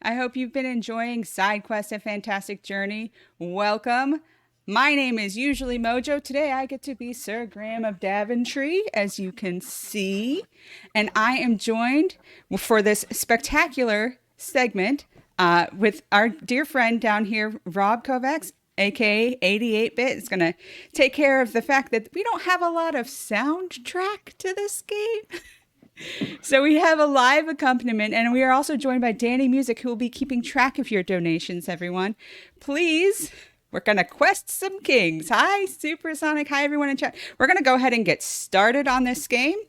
I hope you've been enjoying Side Quest: A Fantastic Journey. Welcome. My name is usually Mojo. Today I get to be Sir Graham of Daventry, as you can see. And I am joined for this spectacular segment with our dear friend down here, Rob Kovacs, aka 88-Bit. Is going to take care of the fact that we don't have a lot of soundtrack to this game. So we have a live accompaniment, and we are also joined by Danny Music, who will be keeping track of your donations, everyone. Please, we're going to quest some kings. Hi, Supersonic. Hi, everyone in chat. We're going to go ahead and get started on this game.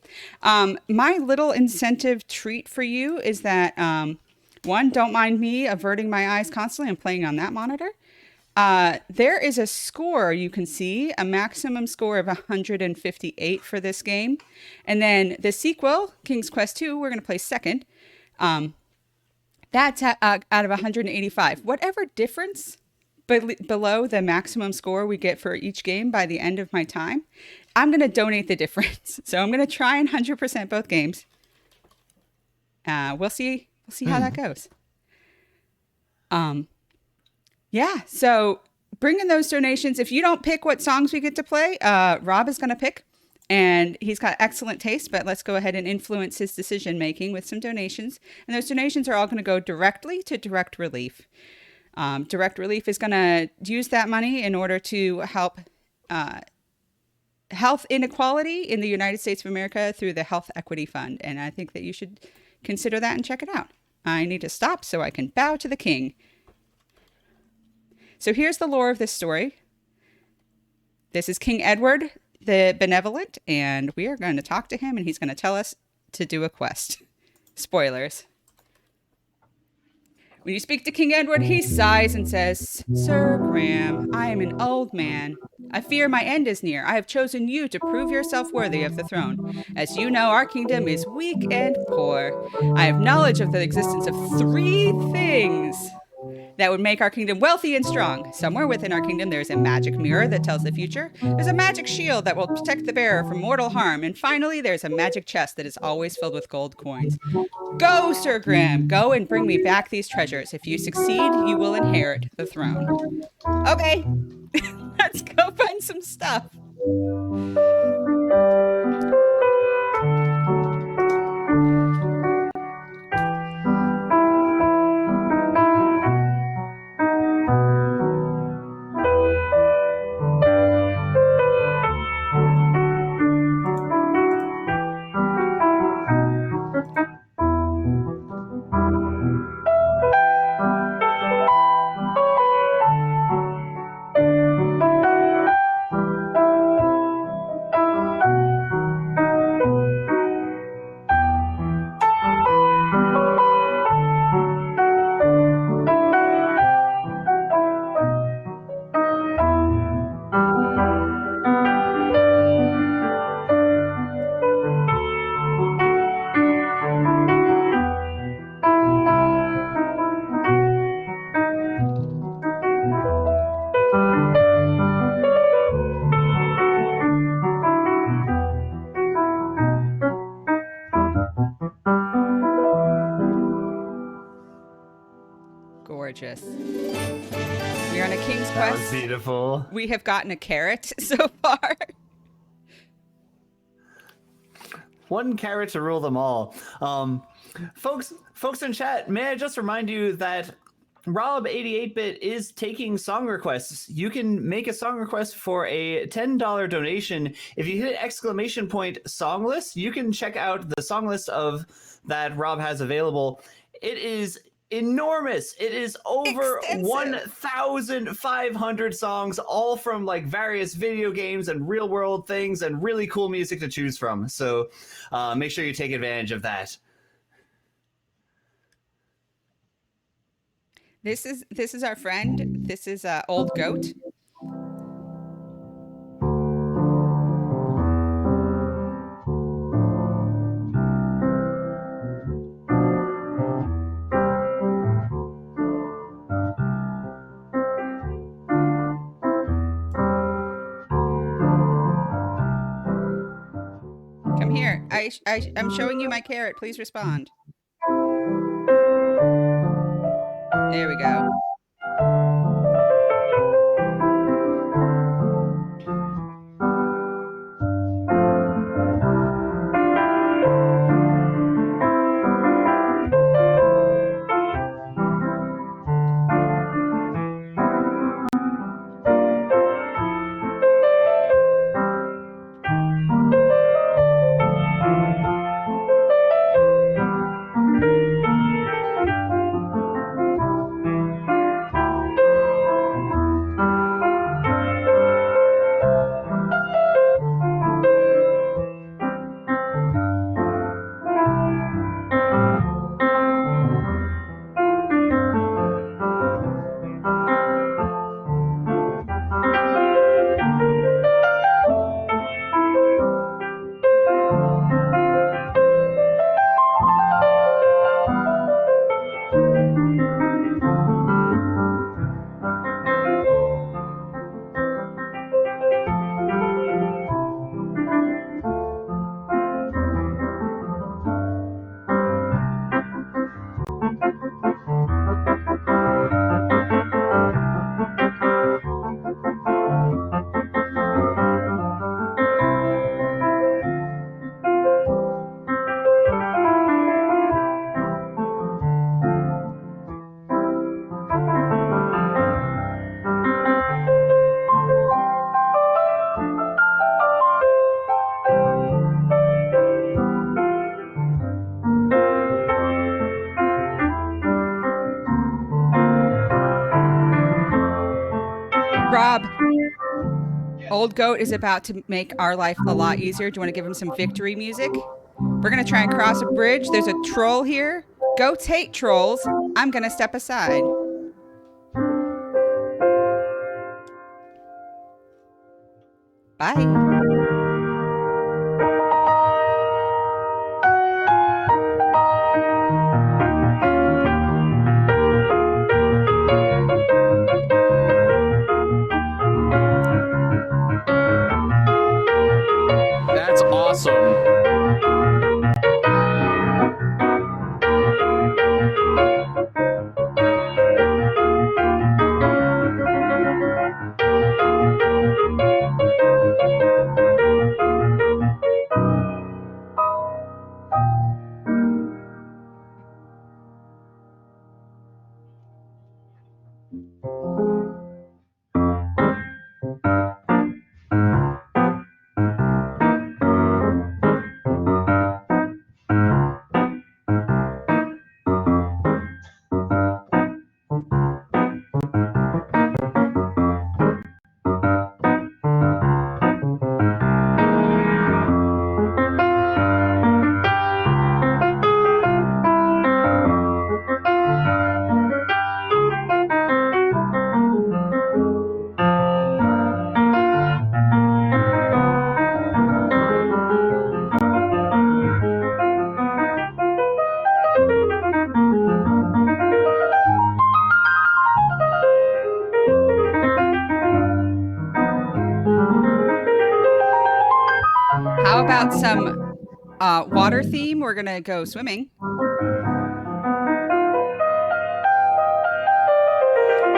My little incentive treat for you is that, one, don't mind me averting my eyes constantly and playing on that monitor. There is a score you can see, a maximum score of 158 for this game. And then the sequel, King's Quest II, we're going to play second. That's out of 185. Whatever difference below the maximum score we get for each game by the end of my time, I'm going to donate the difference. So I'm going to try and 100% both games. We'll see how that goes. Yeah, so bring in those donations. If you don't pick what songs we get to play, Rob is going to pick, and he's got excellent taste, but let's go ahead and influence his decision-making with some donations. And those donations are all going to go directly to Direct Relief. Direct Relief is going to use that money in order to help health inequality in the United States of America through the Health Equity Fund, and I think that you should consider that and check it out. I need to stop so I can bow to the king. So here's the lore of this story. This is King Edward the Benevolent, and we are going to talk to him, and he's going to tell us to do a quest. Spoilers. When you speak to King Edward, he sighs and says, "Sir Graham, I am an old man. I fear my end is near. I have chosen you to prove yourself worthy of the throne. As you know, our kingdom is weak and poor. I have knowledge of the existence of 3 things that would make our kingdom wealthy and strong. Somewhere within our kingdom, there's a magic mirror that tells the future. There's a magic shield that will protect the bearer from mortal harm. And finally, there's a magic chest that is always filled with gold coins. Go, Sir Graham, go and bring me back these treasures. If you succeed, you will inherit the throne." Okay, let's go find some stuff. Gorgeous. We are on a King's Quest. That was beautiful. We have gotten a carrot so far. 1 carrot to rule them all. Folks in chat, may I just remind you that Rob 88-Bit is taking song requests. You can make a song request for a $10 donation. If you hit ! song list, you can check out the song list of that Rob has available. It is enormous. It is over Extensive. 1,500 songs, all from like various video games and real world things and really cool music to choose from. So make sure you take advantage of that. This is our friend. This is Old Goat. Come here. I'm showing you my carrot. Please respond. There we go. Rob, Old Goat is about to make our life a lot easier. Do you want to give him some victory music? We're going to try and cross a bridge. There's a troll here. Goats hate trolls. I'm going to step aside. Bye. That's awesome. How about some water theme? We're going to go swimming. Oh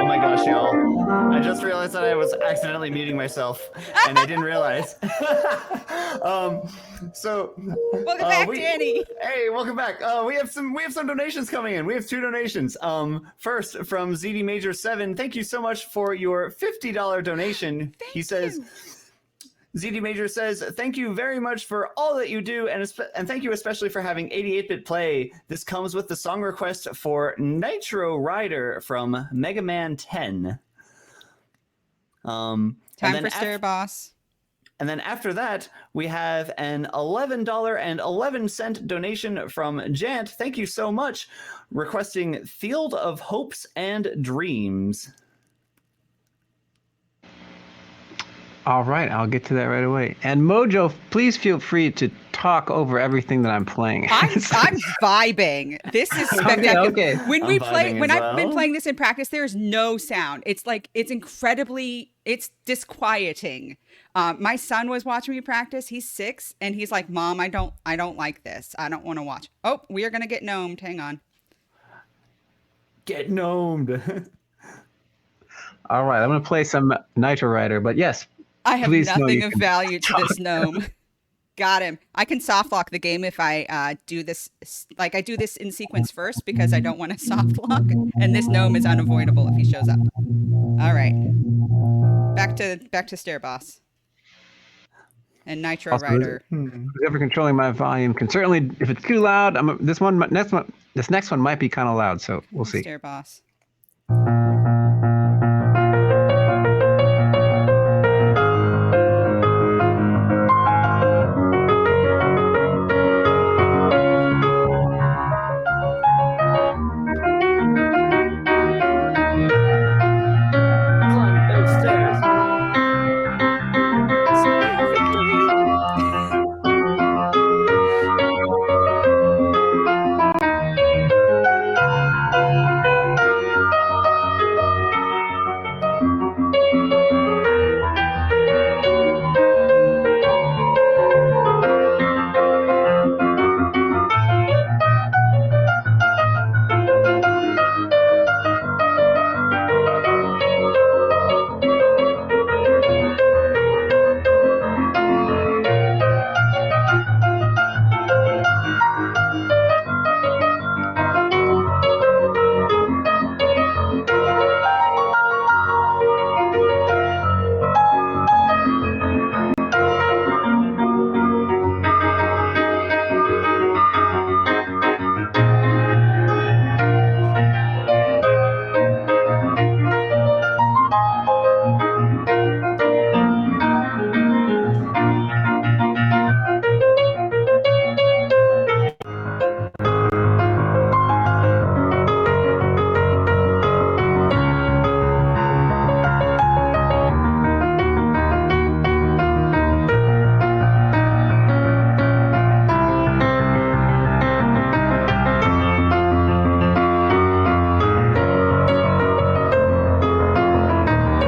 my gosh, y'all. I just realized that I was accidentally muting myself and I didn't realize. So Welcome back, Danny. Hey, welcome back. We have some donations coming in. We have 2 donations. First from ZD Major 7. Thank you so much for your $50 donation. He says, ZD Major says, thank you very much for all that you do, and thank you especially for having 88-bit play. This comes with the song request for Nitro Rider from Mega Man 10. Time for Stir Boss. And then after that, we have an $11.11 donation from Jant. Thank you so much, requesting Field of Hopes and Dreams. All right, I'll get to that right away. And Mojo, please feel free to talk over everything that I'm playing. I'm vibing. This is spectacular. Okay. When I'm we play, vibing when as I've been well. playing this in practice, there's no sound. It's like it's disquieting. My son was watching me practice. He's 6, and he's like, "Mom, I don't like this. I don't want to watch." Oh, we are gonna get gnomed. Hang on. Get gnomed. All right, I'm gonna play some Nitro Rider, but yes, I have please know nothing you of can value to this gnome. Got him. I can soft lock the game if I do this. Like I do this in sequence first because I don't want to soft lock, and this gnome is unavoidable if he shows up. All right, back to Stair Boss and Nitro Also, Rider. whoever controlling my volume can certainly, if it's too loud, this next one might be kind of loud, so we'll see. Stair Boss. Climb those stairs.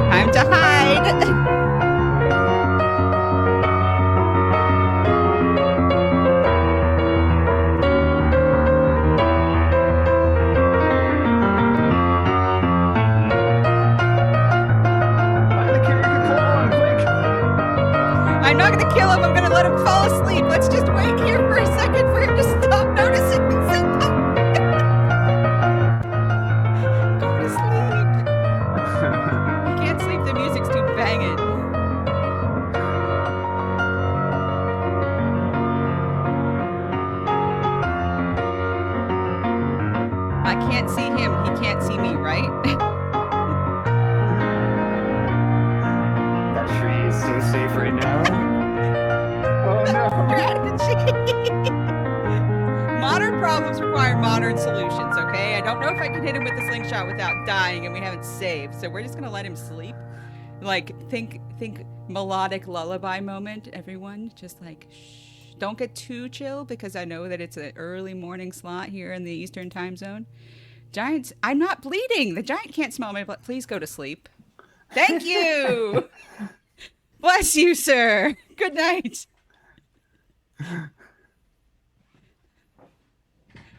Time to hide. Find the character clone, quick. I'm not gonna kill him. I'm gonna let him fall asleep. Let's just wait here for a second for him to stop noticing me. Go to sleep. He can't sleep. The music's too banging. I can't see him. He can't see me, right? That tree is so safe right now. Oh no. Strategy. Modern problems require modern solutions, okay? I don't know if I can hit him with the slingshot without dying, and we haven't saved, so we're just gonna let him sleep. Like, think melodic lullaby moment, everyone. Just like, shh. Don't get too chill, because I know that it's an early morning slot here in the Eastern time zone. Giants, I'm not bleeding. The giant can't smell my blood. Please go to sleep. Thank you. Bless you, sir. Good night.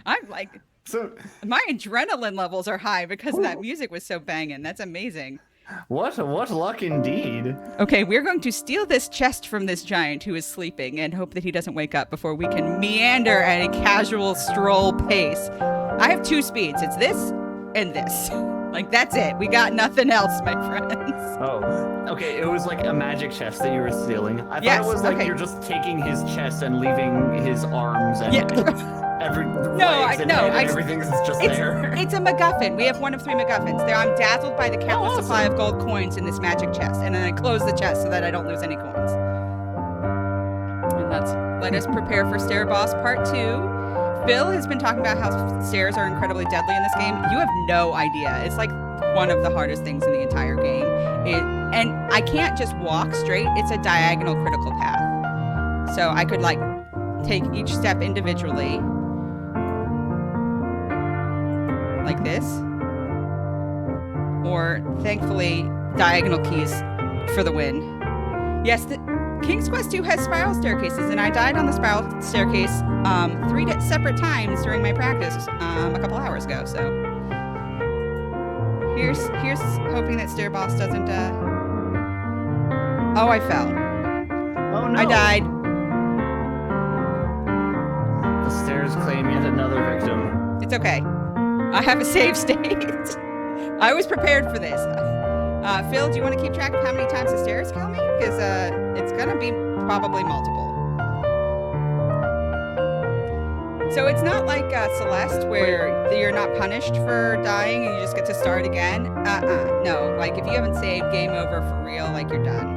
I'm like, So my adrenaline levels are high because that music was so banging. That's amazing. what luck indeed. Okay, we're going to steal this chest from this giant who is sleeping and hope that he doesn't wake up before we can meander at a casual stroll pace. I have 2 speeds. It's this and this. Like, that's it. We got nothing else, my friends. Oh, okay. It was like a magic chest that you were stealing. I Yes, thought it was like okay. you're just taking his chest and leaving his arms and legs and head and everything's just there. It's a MacGuffin. We have 1 of 3 MacGuffins. There, I'm dazzled by the countless awesome. supply of gold coins in this magic chest, and then I close the chest so that I don't lose any coins. And let us prepare for Stair Boss Part 2. Phil has been talking about how stairs are incredibly deadly in this game. You have no idea. It's like one of the hardest things in the entire game. And I can't just walk straight. It's a diagonal critical path. So I could like take each step individually. Like this. Or thankfully, diagonal keys for the win. Yes, King's Quest 2 has spiral staircases, and I died on the spiral staircase 3 separate times during my practice a couple hours ago. So Here's hoping that Stair Boss doesn't. Oh, I fell. Oh no! I died. The stairs claim yet another victim. It's okay. I have a save state. I was prepared for this. Phil, do you want to keep track of how many times the stairs kill me? Because it's gonna be probably multiple. So it's not like Celeste where you're not punished for dying and you just get to start again. No, like if you haven't saved, game over for real, like you're done.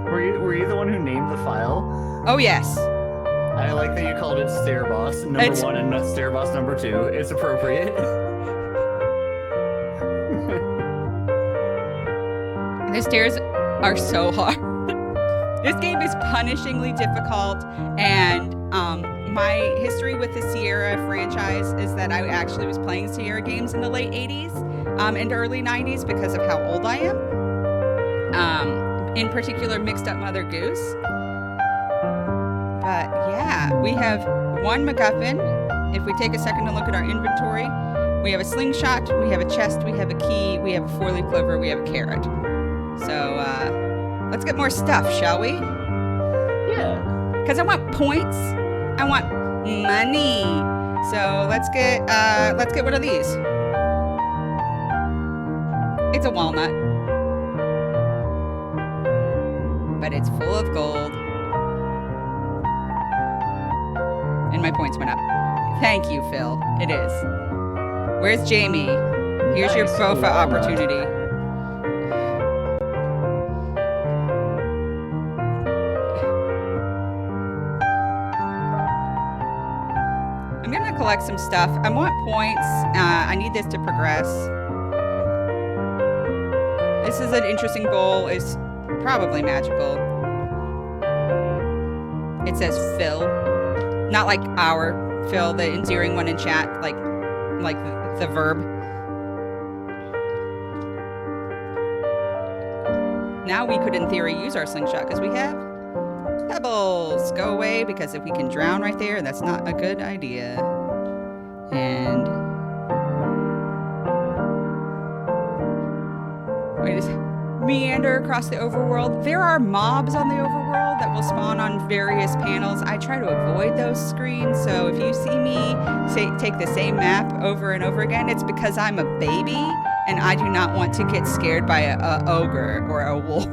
Were you the one who named the file? Oh yes. I like that you called it Stair Boss number 1 and not Stair Boss number 2. It's appropriate. The stairs are so hard. This game is punishingly difficult, and my history with the Sierra franchise is that I actually was playing Sierra games in the late 80s and early 90s because of how old I am. In particular, Mixed Up Mother Goose. But yeah, we have one MacGuffin. If we take a second to look at our inventory, we have a slingshot, we have a chest, we have a key, we have a 4-leaf clover, we have a carrot. So let's get more stuff, shall we? Yeah. Because I want points. I want money. So let's get one of these. It's a walnut, but it's full of gold. And my points went up. Thank you, Phil. It is. Where's Jamie? Here's your Nice Bofa walnut. opportunity. I'm gonna collect some stuff. I want points. I need this to progress. This is an interesting goal. It's probably magical. It says Phil. Not like our Phil, the endearing one in chat, like the verb. Now we could, in theory, use our slingshot because we have pebbles. Go away, because if we can drown right there, that's not a good idea. And wait a second. Meander across the overworld. There are mobs on the overworld that will spawn on various panels. I try to avoid those screens, so if you see me take the same map over and over again, it's because I'm a baby and I do not want to get scared by a ogre or a wolf.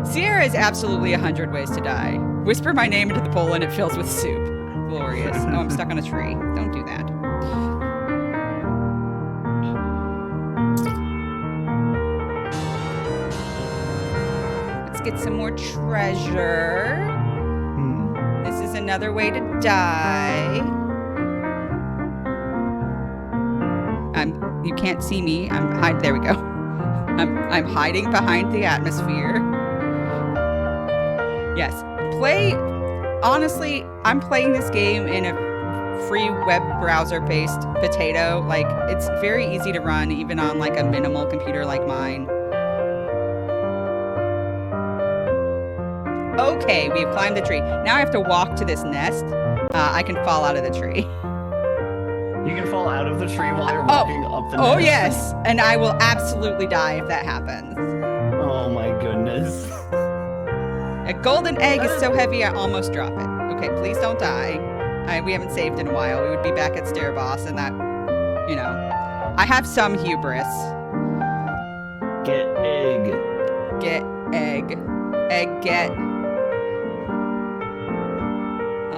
Sierra is absolutely 100 ways to die. Whisper my name into the bowl and it fills with soup. Glorious. Oh, I'm stuck on a tree. Don't do that. Get some more treasure. This is another way to die. You can't see me. There we go. I'm hiding behind the atmosphere. Yes. Honestly, I'm playing this game in a free web browser based potato. Like, it's very easy to run even on like a minimal computer like mine. Okay, we have climbed the tree. Now I have to walk to this nest. I can fall out of the tree. You can fall out of the tree while you're walking up the nest. Oh, yes. And I will absolutely die if that happens. Oh my goodness. A golden egg is so heavy I almost drop it. Okay, please don't die. We haven't saved in a while. We would be back at Stair Boss and that, you know. I have some hubris. Get egg. Get egg. Egg get.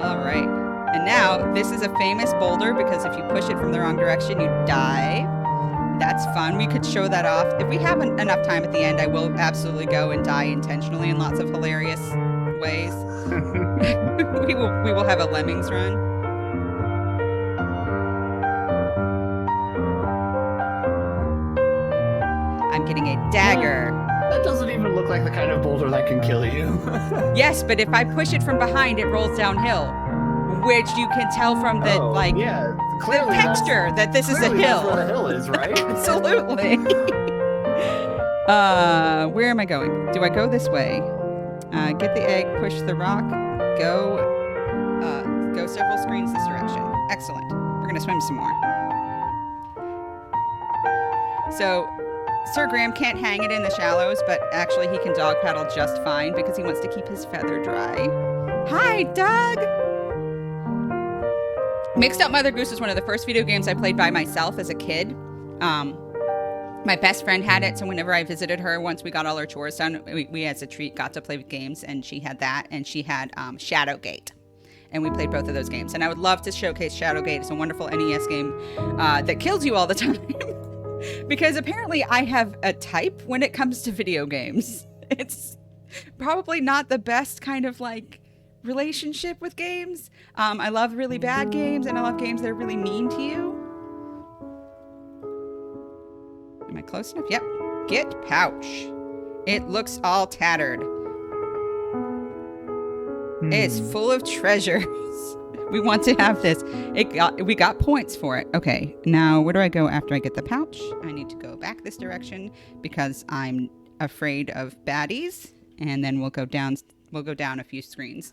All right. And now, this is a famous boulder because if you push it from the wrong direction, you die. That's fun. We could show that off. If we have enough time at the end, I will absolutely go and die intentionally in lots of hilarious ways. we will have a Lemmings run. I'm getting a dagger. That doesn't even look like the kind of boulder that can kill you. Yes, but if I push it from behind, it rolls downhill, which you can tell from the yeah, the clearly texture that this is a clearly hill. That's where the hill is, right? Absolutely. Where am I going? Do I go this way? Get the egg, push the rock, go several screens this direction. Excellent. We're gonna swim some more. So Sir Graham can't hang it in the shallows, but actually he can dog paddle just fine because he wants to keep his feather dry. Hi, Doug! Mixed Up Mother Goose was one of the first video games I played by myself as a kid. My best friend had it, so whenever I visited her, once we got all our chores done, we as a treat got to play with games, and she had that, and she had Shadowgate. And we played both of those games. And I would love to showcase Shadowgate. It's a wonderful NES game that kills you all the time. Because apparently I have a type when it comes to video games. It's probably not the best kind of like relationship with games. I love really bad games, and I love games that are really mean to you. Am I close enough? Yep. Get pouch. It looks all tattered. It's full of treasures. We want to have this. We got points for it. Okay, now where do I go after I get the pouch? I need to go back this direction because I'm afraid of baddies. And then we'll go down a few screens.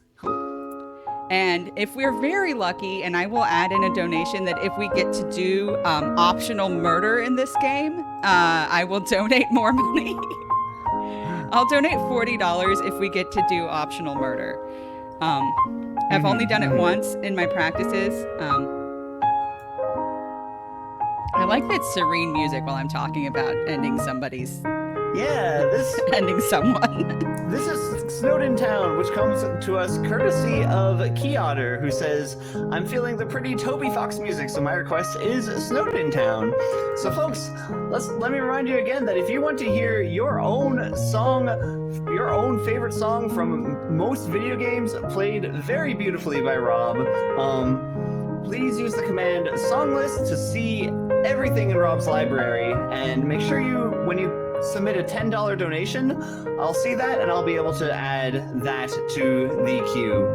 And if we're very lucky, and I will add in a donation that if we get to do optional murder in this game, I will donate more money. I'll donate $40 if we get to do optional murder. I've only done it once in my practices. I like that serene music while I'm talking about ending somebody's... Yeah, ending someone. This is Snowden Town, which comes to us courtesy of Key Otter, who says, I'm feeling the pretty Toby Fox music, so my request is Snowden Town. So folks, let me remind you again that if you want to hear your own song, your own favorite song from most video games played very beautifully by Rob, please use the command songlist to see everything in Rob's library, and make sure when you submit a $10 donation, I'll see that and I'll be able to add that to the queue.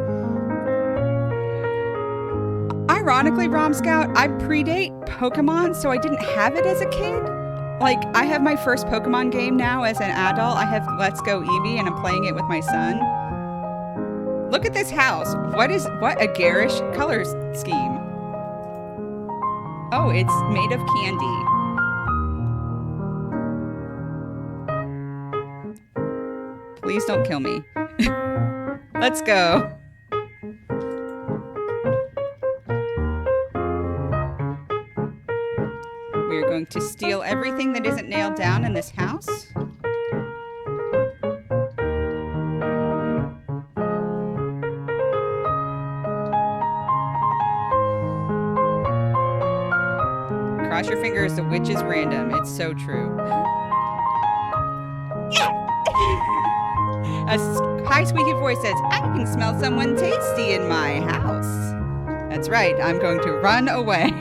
Ironically, Rom Scout, I predate Pokemon, so I didn't have it as a kid. Like, I have my first Pokemon game now as an adult. I have Let's Go Eevee, and I'm playing it with my son. Look at this house. What a garish color scheme. Oh, it's made of candy. Please don't kill me. Let's go. We are going to steal everything that isn't nailed down in this house. Cross your fingers, the witch is random. It's so true. A high squeaky voice says, I can smell someone tasty in my house. That's right, I'm going to run away.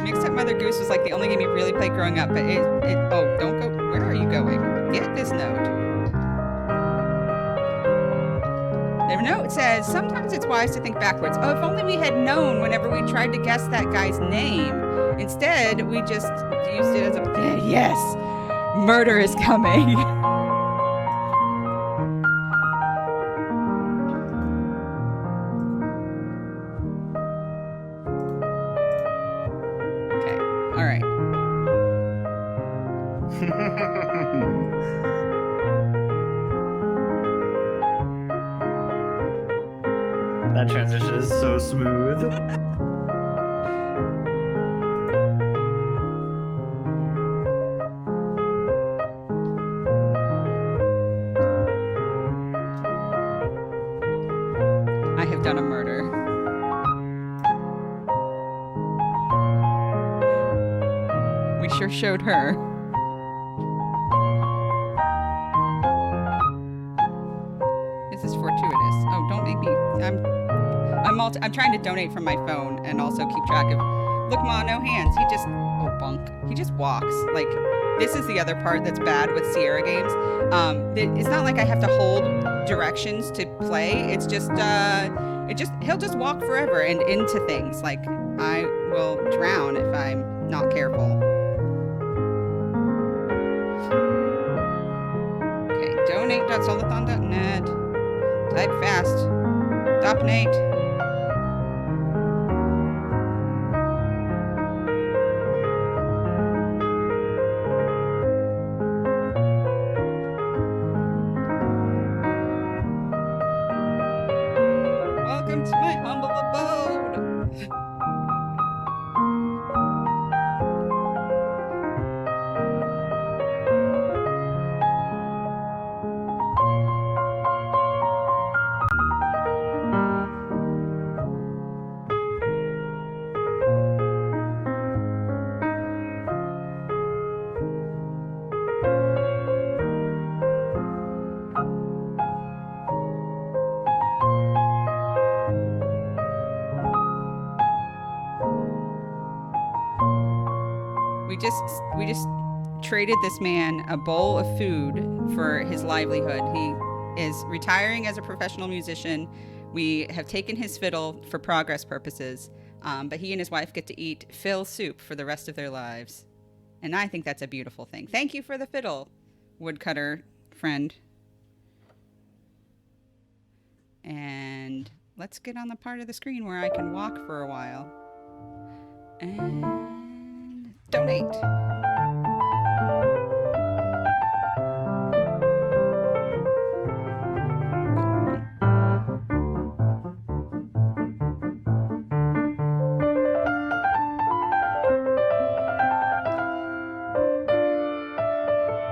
Mixed Up Mother Goose was like the only game you really played growing up, but oh, don't go, where are you going? Get this note. The note says, sometimes it's wise to think backwards. Oh, if only we had known whenever we tried to guess that guy's name. Instead, we just used it as a... Yes! Murder is coming! Okay, alright. That transition is so smooth. I have done a murder. We sure showed her. This is fortuitous. Oh, don't make me... I'm trying to donate from my phone and also keep track of... Look, Ma, no hands. He just... Oh, bunk. He just walks. Like, this is the other part that's bad with Sierra games. It's not like I have to hold directions to play. It's just... He'll just walk forever and into things. Like, I will drown if I'm not careful. Okay, donate.zeldathon.net. Type fast. Stop, Nate. Welcome to my humble abode. We just traded this man a bowl of food for his livelihood. He is retiring as a professional musician. We have taken his fiddle for progress purposes, but he and his wife get to eat fill soup for the rest of their lives. And I think that's a beautiful thing. Thank you for the fiddle, woodcutter friend. And let's get on the part of the screen where I can walk for a while. And donate.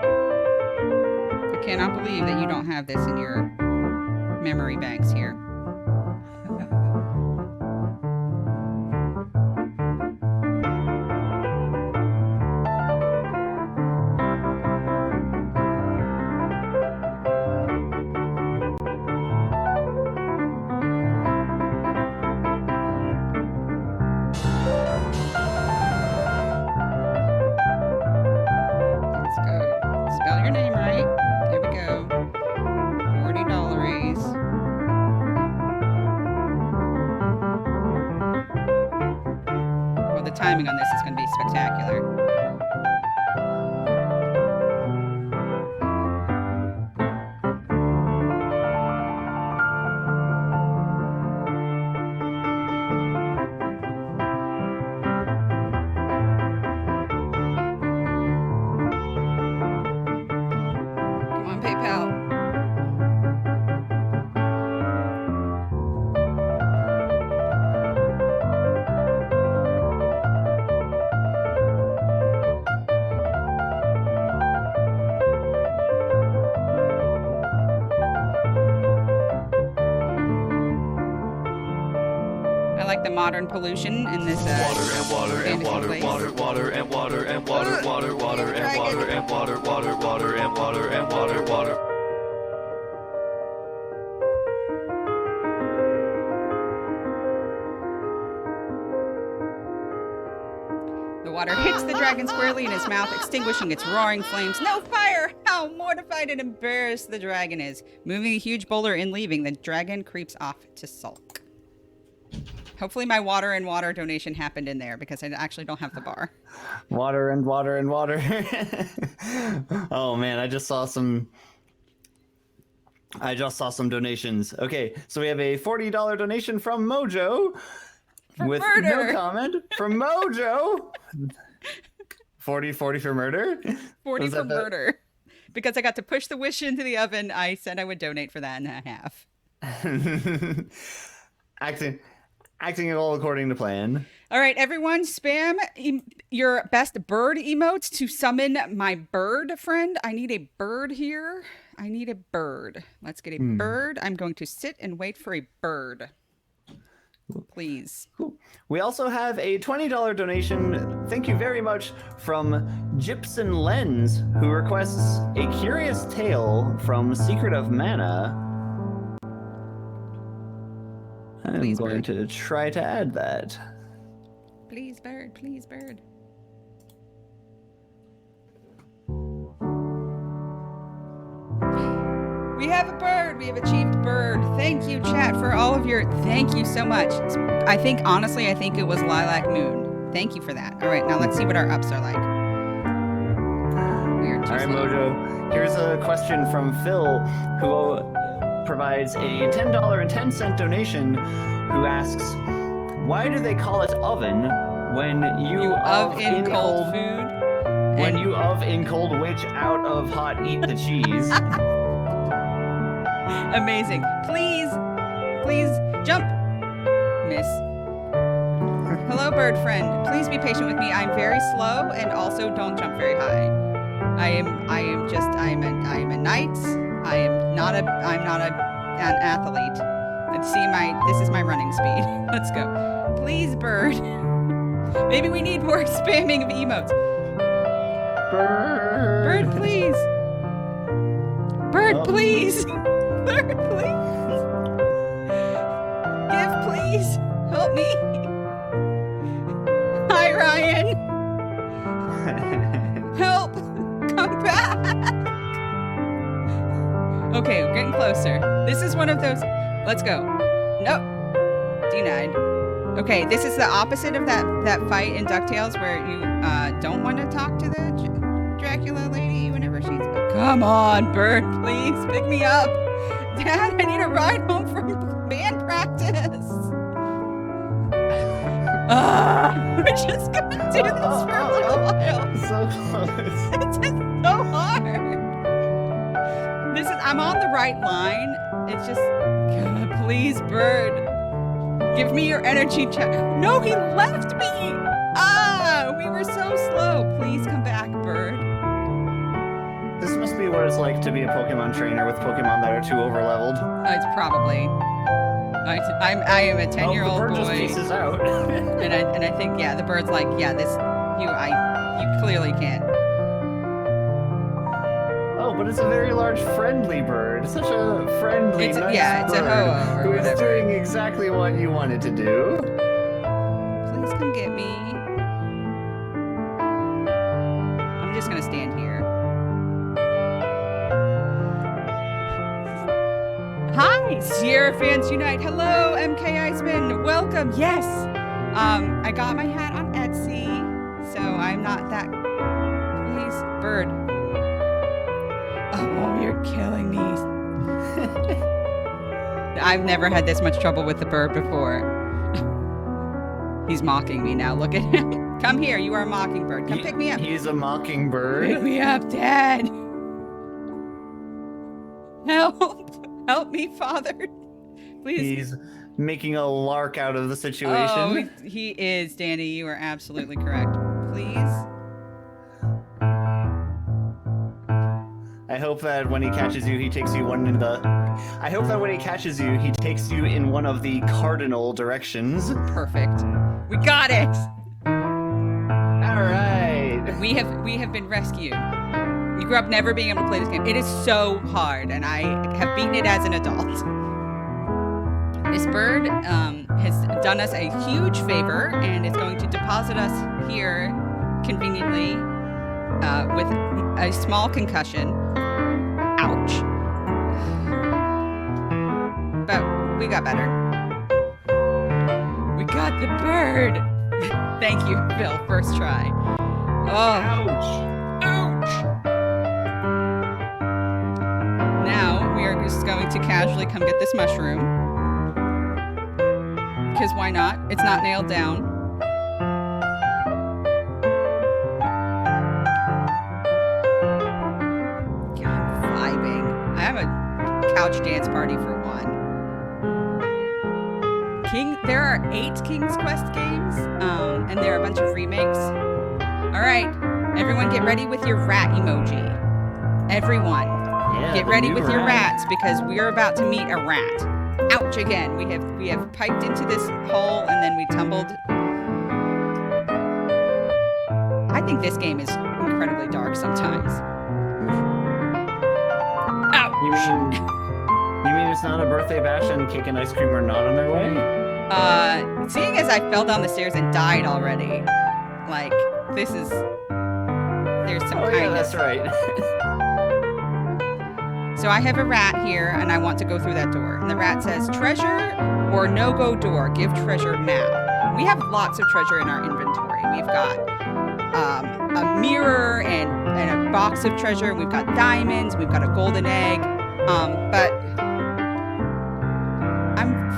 I cannot believe that you don't have this in your memory banks here. Let's go. Spell your name right. Here we go. $40. Well, the timing on this is going to be spectacular. Come on, PayPal. I like the modern pollution in this fantasy place. The water hits the dragon squarely in his mouth, extinguishing its roaring flames. No fire! How mortified and embarrassed the dragon is. Moving a huge boulder and leaving, the dragon creeps off to sulk. Hopefully my water and water donation happened in there because I actually don't have the bar. Water and water and water. Oh man, I just saw some donations. Okay, so we have a $40 donation from Mojo with murder. no comment from Mojo. 40 for murder. 40 Was for that the- murder. Because I got to push the wish into the oven, I said I would donate for that and a half. Acting all according to plan. All right, everyone, spam your best bird emotes to summon my bird friend. I need a bird here. I need a bird. Let's get a bird. I'm going to sit and wait for a bird. Please. Cool. We also have a $20 donation. Thank you very much from Gypsum Lens, who requests a curious tale from Secret of Mana. I'm Please, going bird. to try to add that. Please, bird. Please, bird. We have a bird. We have achieved bird. Thank you, chat, for all of your... Thank you so much. I think, honestly, I think it was Lilac Moon. Thank you for that. All right, now let's see what our ups are like. We are too All right, slow. Mojo. Here's a question from Phil, who provides a $10.10 donation, who asks, "Why do they call it oven when you of in cold food? When you of in cold which out of hot eat the cheese?" Amazing. Please jump, Miss. Hello, bird friend. Please be patient with me. I'm very slow, and also don't jump very high. I am a knight. I'm not an athlete. Let's see this is my running speed. Let's go. Please, bird. Maybe we need more spamming of emotes. Bird, please. Bird, please. Bird, please. Give, please. Help me. Hi, Ryan. Help. Come back. Okay, we're getting closer. This is one of those. Let's go. Nope. Denied. Okay, this is the opposite of that fight in DuckTales where you don't want to talk to the Dracula lady whenever she's... Come on, bird, please pick me up. Dad, I need a ride home from band practice. We're just gonna do this for a little while. So close. It's just so hard. I'm on the right line. It's just, God, please, bird. Give me your energy check. No, he left me. We were so slow. Please come back, bird. This must be what it's like to be a Pokemon trainer with Pokemon that are too overleveled. It's probably. I am a 10-year-old the bird boy. just pieces out. and I think, yeah, the bird's like, yeah, you clearly can't. Oh, but it's a very large, friendly bird. Such a friendly, nice it's bird a ho-oh or who is whatever. doing exactly what you wanted to do. Please come get me. I'm just gonna stand here. Hi, Sierra Fans Unite. Hello, MK Iceman. Welcome. Yes. I got my hat on Etsy, so I'm not that. Please, bird. Oh, you're killing me. I've never had this much trouble with the bird before. He's mocking me now. Look at him. Come here. You are a mockingbird. Come pick me up. He's a mockingbird. Pick me up, Dad. Help. Help me, Father. Please. He's making a lark out of the situation. Oh, he is, Danny. You are absolutely correct. Please. I hope that when he catches you, he takes you one in the... I hope that when he catches you, he takes you in one of the cardinal directions. Perfect. We got it. All right. We have been rescued. You grew up never being able to play this game. It is so hard, and I have beaten it as an adult. This bird has done us a huge favor, and is going to deposit us here conveniently with a small concussion. Ouch. But we got better. We got the bird. Thank you, Bill. First try. Oh. Ouch. Now we are just going to casually come get this mushroom. Because why not? It's not nailed down. God, I'm vibing. I have a couch dance party for one. There are 8 King's Quest games, and there are a bunch of remakes. All right, everyone get ready with your rat emoji. Everyone. Yeah, Get the ready new with your rat. rats because we are about to meet a rat. Ouch again. We have piped into this hole and then we tumbled. I think this game is incredibly dark sometimes. Ouch. You mean it's not a birthday bash and cake and ice cream are not on their way? Seeing as I fell down the stairs and died already, like there's some Oh kindness. yeah, that's right. So I have a rat here, and I want to go through that door. And the rat says, treasure or no-go door, give treasure now. We have lots of treasure in our inventory. We've got a mirror and a box of treasure. We've got diamonds. We've got a golden egg. But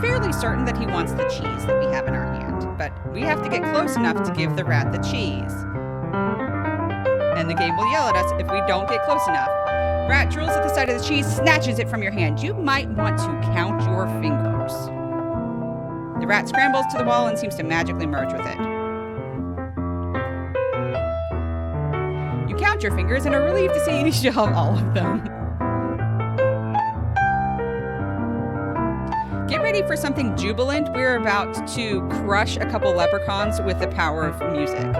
fairly certain that he wants the cheese that we have in our hand, but we have to get close enough to give the rat the cheese. And the game will yell at us if we don't get close enough. Rat drools at the sight of the cheese, snatches it from your hand. You might want to count your fingers. The rat scrambles to the wall and seems to magically merge with it. You count your fingers and are relieved to see you still have all of them. Get ready for something jubilant. We're about to crush a couple leprechauns with the power of music.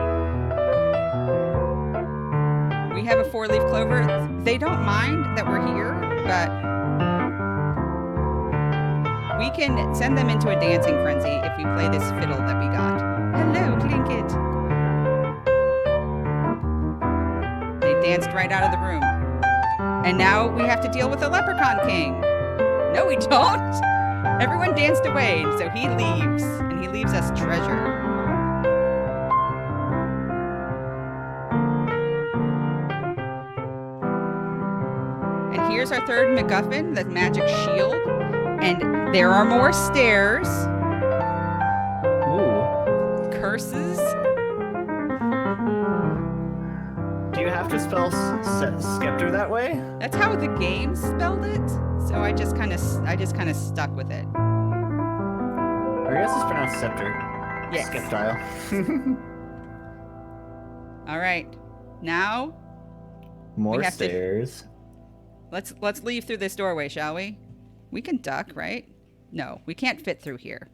We have a 4-leaf clover. They don't mind that we're here, but we can send them into a dancing frenzy if we play this fiddle that we got. Hello, Clinket. They danced right out of the room. And now we have to deal with the Leprechaun King. No, we don't. Everyone danced away, so he leaves, and he leaves us treasure. And here's our third MacGuffin, the magic shield. And there are more stairs. Ooh. Curses. Do you have to spell Scepter that way? That's how the game spelled it. So I just kind of stuck with it. I guess it's pronounced Scepter. Yes. Skeptile. All right. Now More we have stairs. let's leave through this doorway, shall we? We can duck, right? No, we can't fit through here.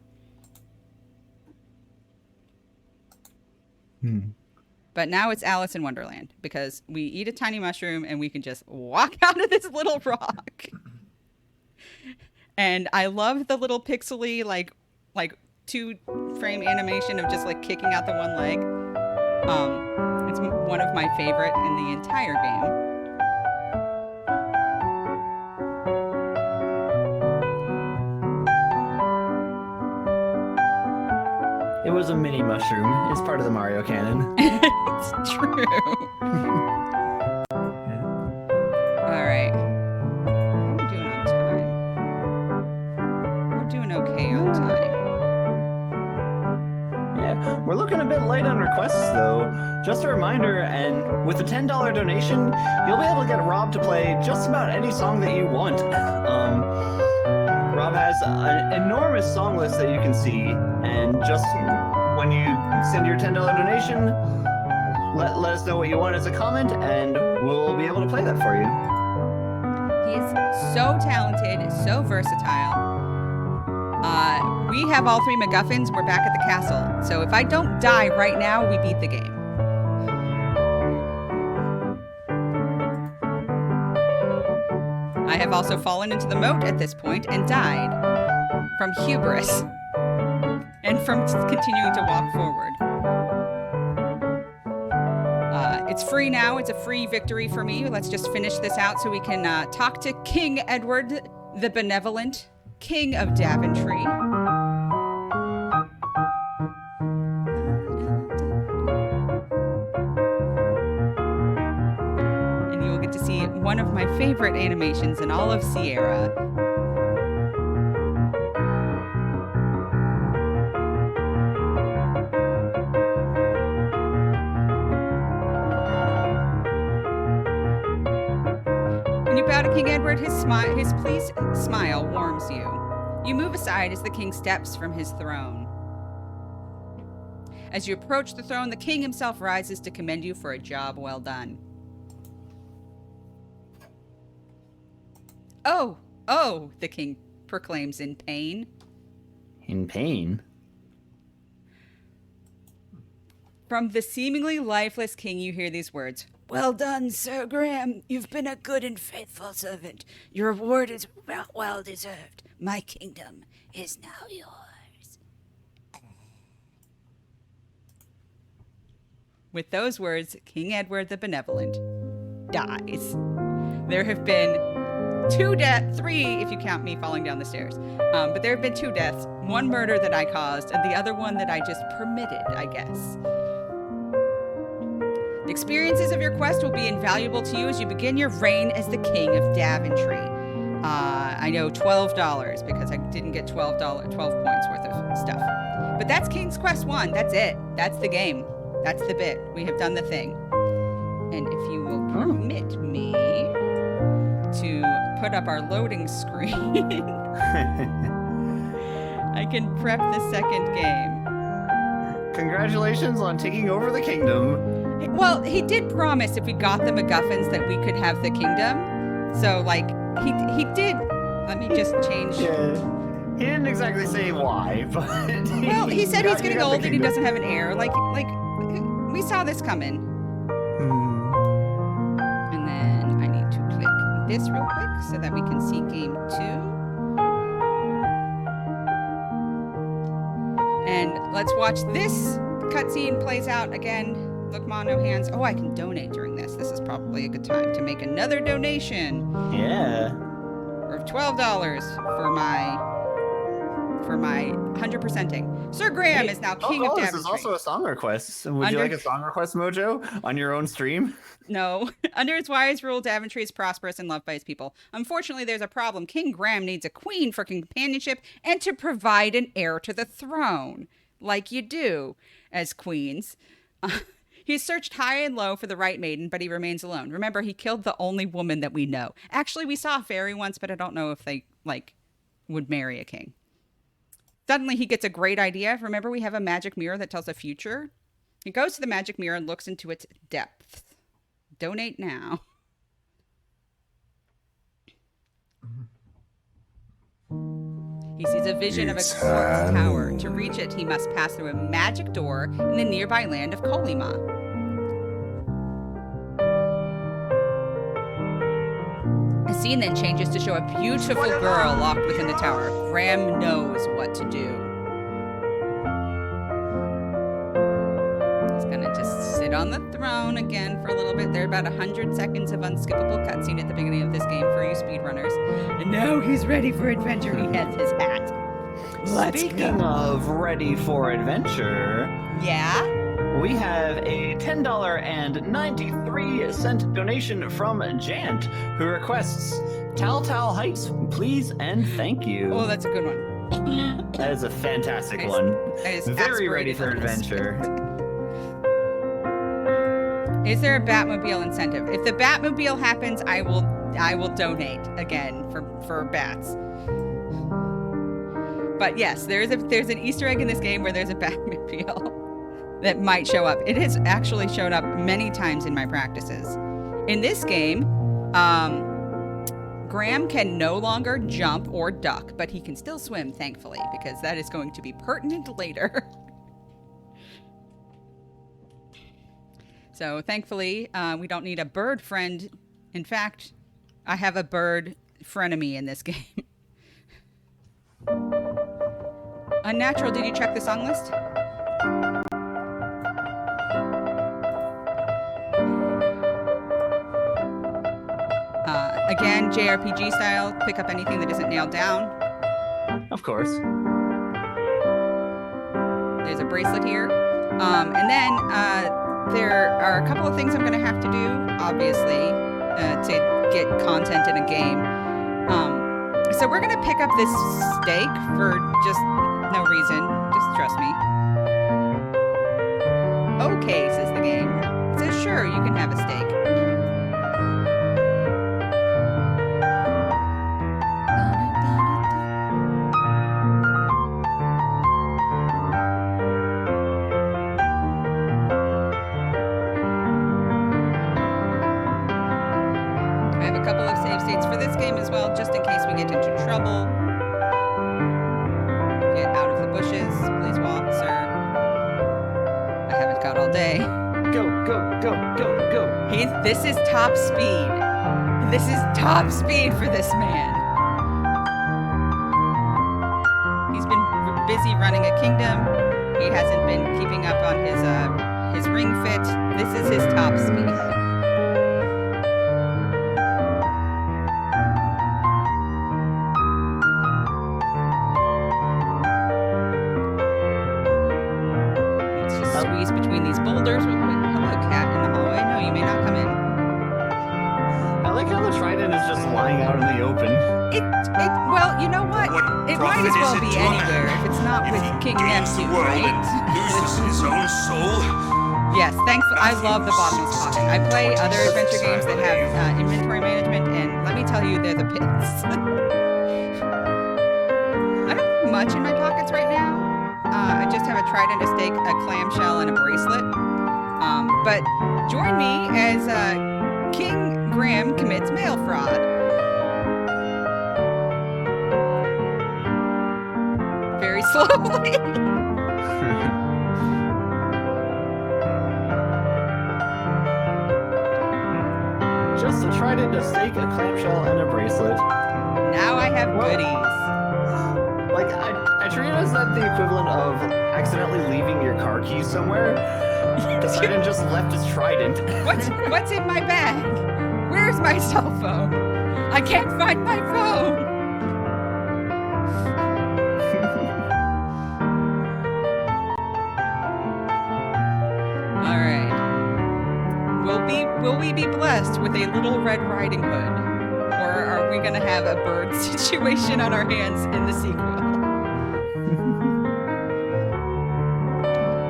But now it's Alice in Wonderland because we eat a tiny mushroom and we can just walk out of this little rock. And I love the little pixely like 2-frame animation of just like kicking out the one leg. It's one of my favorite in the entire game. It was a mini mushroom. It's part of the Mario canon. It's true. All right. How are we doing on time? We're doing okay on time. Yeah, we're looking a bit light on requests though. Just a reminder, and with a $10 donation, you'll be able to get Rob to play just about any song that you want. Rob has an enormous song list that you can see, and just when you send your $10 donation, let us know what you want as a comment, and we'll be able to play that for you. He is so talented, so versatile. We have all 3 MacGuffins. We're back at the castle. So if I don't die right now, we beat the game. I have also fallen into the moat at this point and died from hubris and from continuing to walk forward. It's free now. It's a free victory for me. Let's just finish this out so we can talk to King Edward the Benevolent, King of Daventry. And you will get to see one of my favorite animations in all of Sierra. When you bow to King Edward, his pleased smile warms you. You move aside as the king steps from his throne. As you approach the throne, the king himself rises to commend you for a job well done. Oh, the king proclaims in pain. In pain? From the seemingly lifeless king, you hear these words. Well done, Sir Graham. You've been a good and faithful servant. Your reward is well deserved. My kingdom is now yours. With those words, King Edward the Benevolent dies. There have been 3 if you count me falling down the stairs. But there have been 2 deaths. One murder that I caused, and the other one that I just permitted, I guess. The experiences of your quest will be invaluable to you as you begin your reign as the King of Daventry. I know $12 because I didn't get $12 points worth of stuff. But that's King's Quest 1. That's it. That's the game. That's the bit. We have done the thing. And if you will permit me to put up our loading screen, I can prep the second game. Congratulations on taking over the kingdom. Well, he did promise if we got the MacGuffins that we could have the kingdom. So, like, he did. Let me just change. Yeah. He didn't exactly say why, but Well, he said he's getting old and he doesn't have an heir. Like we saw this coming. And then I need to click this real quick so that we can see game 2. And let's watch this cutscene plays out again. Look, Ma, no hands. Oh, I can donate during this. This is probably a good time to make another donation. Yeah. Of $12 for my 100%ing. Sir Graham is now king of Daventry. This is also a song request. Would you like a song request, Mojo, on your own stream? No. Under its wise rule, Daventry is prosperous and loved by his people. Unfortunately, there's a problem. King Graham needs a queen for companionship and to provide an heir to the throne, like you do as queens. He's searched high and low for the right maiden, but he remains alone. Remember, he killed the only woman that we know. Actually, we saw a fairy once, but I don't know if they, would marry a king. Suddenly, he gets a great idea. Remember, we have a magic mirror that tells the future? He goes to the magic mirror and looks into its depths. Donate now. He sees a vision of a quartz tower. To reach it, he must pass through a magic door in the nearby land of Kolima. The scene then changes to show a beautiful girl locked within the tower. Graham knows what to do. He's gonna just sit on the throne again for a little bit. There are about 100 seconds of unskippable cutscene at the beginning of this game for you speedrunners. And now he's ready for adventure. He has his hat. Speaking of ready for adventure, yeah, we have a $10.93 donation from Jant, who requests Tal Heights, please and thank you. Oh, that's a good one. That is a fantastic one. Very ready for adventure. Is there a Batmobile incentive? If the Batmobile happens, I will donate again for bats. But yes, there's an Easter egg in this game where there's a Batmobile that might show up. It has actually shown up many times in my practices. In this game, Graham can no longer jump or duck, but he can still swim, thankfully, because that is going to be pertinent later. So thankfully, we don't need a bird friend. In fact, I have a bird frenemy in this game. Unnatural, did you check the song list? Again, JRPG style, pick up anything that isn't nailed down. Of course. There's a bracelet here. And then there are a couple of things I'm going to have to do, obviously, to get content in a game. So we're going to pick up this steak for just no reason. Just trust me. Okay, says the game. It says, sure, you can have a steak. I have a couple of save states for this game as well, just in case we get into trouble. Get out of the bushes. Please walk, sir. I haven't got all day. Go. This is top speed. This is top speed for this man. He's been busy running a kingdom. He hasn't been keeping up on his ring fit. This is his top speed. Let's just squeeze between these boulders real quick. Hello, cat in the hallway. No, you may not come in. I like how the trident is just lying out in the open. Well, you know what? What It might profit as well is it be to a man anywhere if it's not if with he King gains the Neptune, world right? and loses his own soul? Yes, thankfully, I love the bottomless pocket. I play other adventure games that have inventory management, and let me tell you, they're the pits. I don't have much in my pockets right now. I just have a trident, a stake, a clamshell, and a bracelet. But join me as King Graham commits mail fraud. Very slowly. Just a trident, a stake, a clamshell, and a bracelet. Now I have goodies. Like, I treat it as that the equivalent of accidentally leaving your car keys somewhere. Poseidon just left his trident. What's in my bag? Where's my cell phone? I can't find my phone. All right. Will we be blessed with a little Red Riding Hood? Or are we gonna have a bird situation on our hands in the sequel?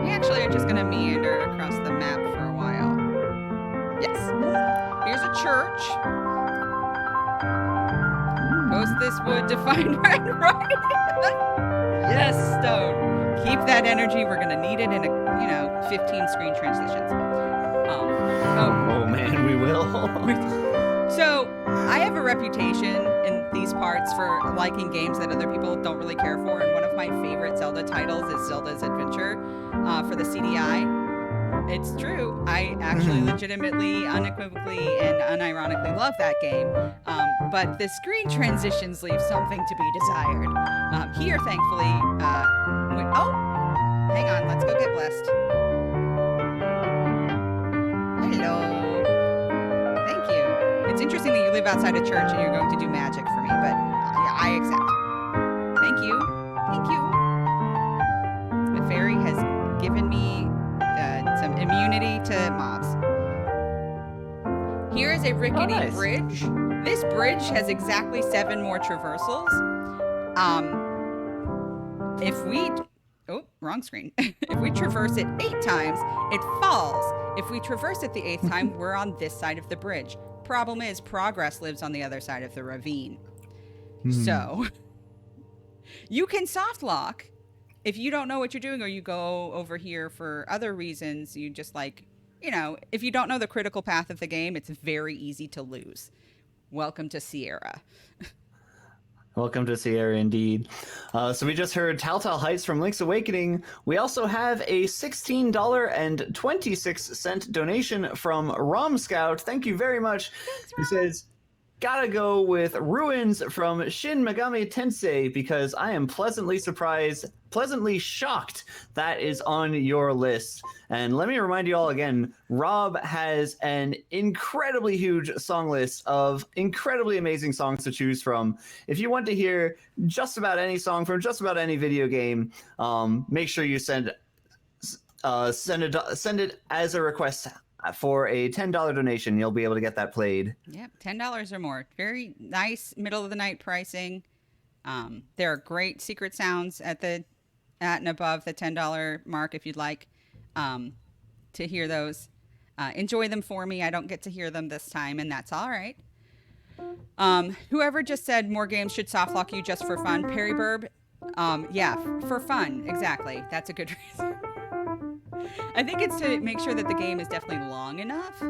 We actually are just gonna meander across the map for a while. Yes. Here's a church. Post this wood to find Red Riding Hood. Yes, Stone. Keep that energy. We're gonna need it in 15 screen transitions. Oh man, we will. So, I have a reputation in these parts for liking games that other people don't really care for, and one of my favorite Zelda titles is Zelda's Adventure for the CDI. It's true. I actually legitimately, unequivocally, and unironically love that game, but the screen transitions leave something to be desired. Here, thankfully, hang on, let's go get blessed. Hello. Thank you. It's interesting that you live outside a church and you're going to do magic for me, but I accept. Thank you. Thank you. The fairy has given me some immunity to mobs. Here is a rickety bridge. This bridge has exactly 7 more traversals. Wrong screen. If we traverse it 8 times, it falls. If we traverse it the 8th time, we're on this side of the bridge. Problem is, progress lives on the other side of the ravine. So, you can soft lock if you don't know what you're doing, or you go over here for other reasons. You just if you don't know the critical path of the game, it's very easy to lose. Welcome to Sierra. Welcome to Sierra, indeed. So we just heard Telltale Heights from Link's Awakening. We also have a $16.26 donation from Rom Scout. Thank you very much. He says, gotta go with Ruins from Shin Megami Tensei because I am pleasantly shocked that is on your list. And let me remind you all again, Rob has an incredibly huge song list of incredibly amazing songs to choose from. If you want to hear just about any song from just about any video game, make sure you send it as a request for a $10 donation. You'll be able to get that played. Yep, $10 or more. Very nice middle of the night pricing. There are great secret sounds at and above the $10 mark if you'd like to hear those. Enjoy them for me. I don't get to hear them this time, and that's all right. Whoever just said more games should softlock you just for fun, Perry Burb. Yeah, for fun. Exactly. That's a good reason. I think it's to make sure that the game is definitely long enough.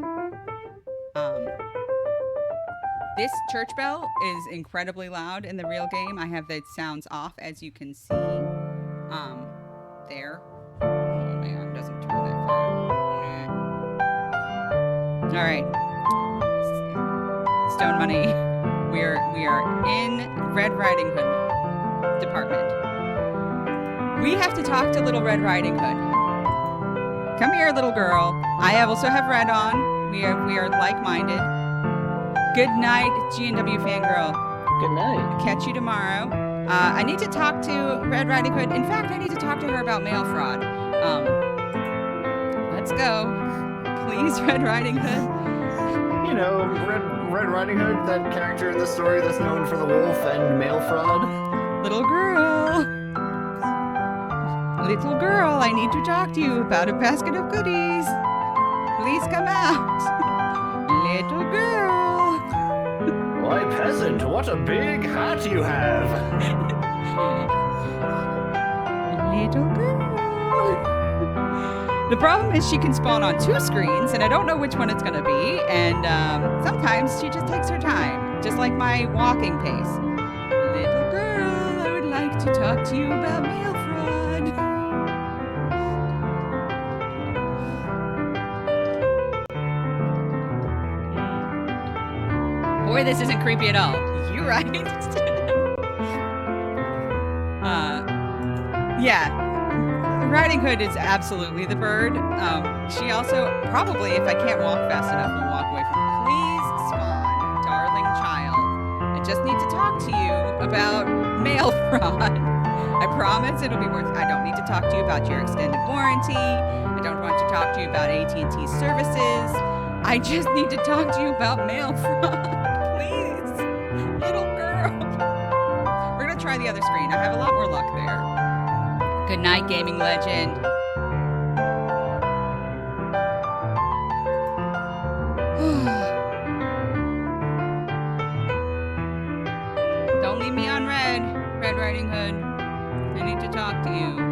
This church bell is incredibly loud in the real game. I have the sounds off, as you can see. There. Oh, my arm doesn't turn that far. All right. Stone Money. We are in Red Riding Hood department. We have to talk to little Red Riding Hood. Come here, little girl. I also have red on. We are like-minded. Good night, G&W fangirl. Good night. Catch you tomorrow. I need to talk to Red Riding Hood. In fact, I need to talk to her about mail fraud. Let's go. Please, Red Riding Hood. You know, Red Riding Hood, that character in the story that's known for the wolf and mail fraud. Little girl. Little girl, I need to talk to you about a basket of goodies. Please come out. Little girl. Why, peasant, what a big hat you have! Little girl. The problem is she can spawn on 2 screens, and I don't know which one it's going to be, and sometimes she just takes her time, just like my walking pace. Little girl, I would like to talk to you about mail fraud. Boy, this isn't creepy at all. You're right. Yeah. Riding Hood is absolutely the bird. She also, probably, if I can't walk fast enough, will walk away from me. Please spawn, darling child. I just need to talk to you about mail fraud. I promise it'll be worth it. I don't need to talk to you about your extended warranty. I don't want to talk to you about AT&T services. I just need to talk to you about mail fraud. Please, little girl. We're going to try the other screen. I have a lot more luck there. Good night, gaming legend. Don't leave me on Red Riding Hood. I need to talk to you.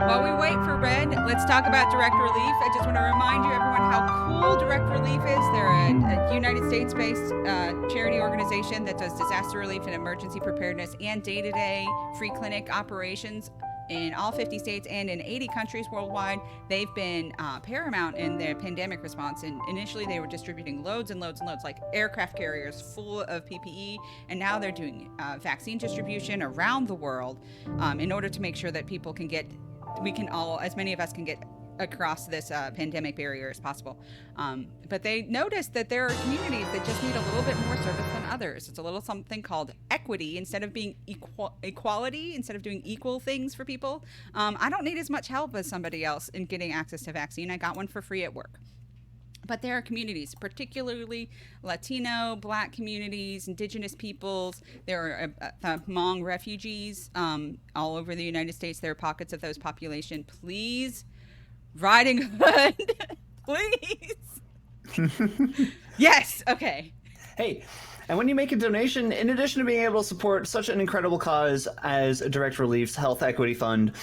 While we wait for Red, let's talk about Direct Relief. I just want to remind you, everyone, how cool Direct Relief is. They're a United States-based charity organization that does disaster relief and emergency preparedness and day-to-day free clinic operations in all 50 states and in 80 countries worldwide. They've been paramount in their pandemic response. And initially, they were distributing loads and loads and loads, like aircraft carriers full of PPE. And now they're doing vaccine distribution around the world in order to make sure that people can get, as many of us can get across this pandemic barrier as possible. But they noticed that there are communities that just need a little bit more service than others. It's a little something called equity. Instead of being equality, instead of doing equal things for people, I don't need as much help as somebody else in getting access to vaccine. I got one for free at work. But there are communities, particularly Latino, Black communities, Indigenous peoples. There are Hmong refugees all over the United States. There are pockets of those population. Please, Riding Hood, please. Yes, okay. Hey, and when you make a donation, in addition to being able to support such an incredible cause as Direct Relief's Health Equity Fund,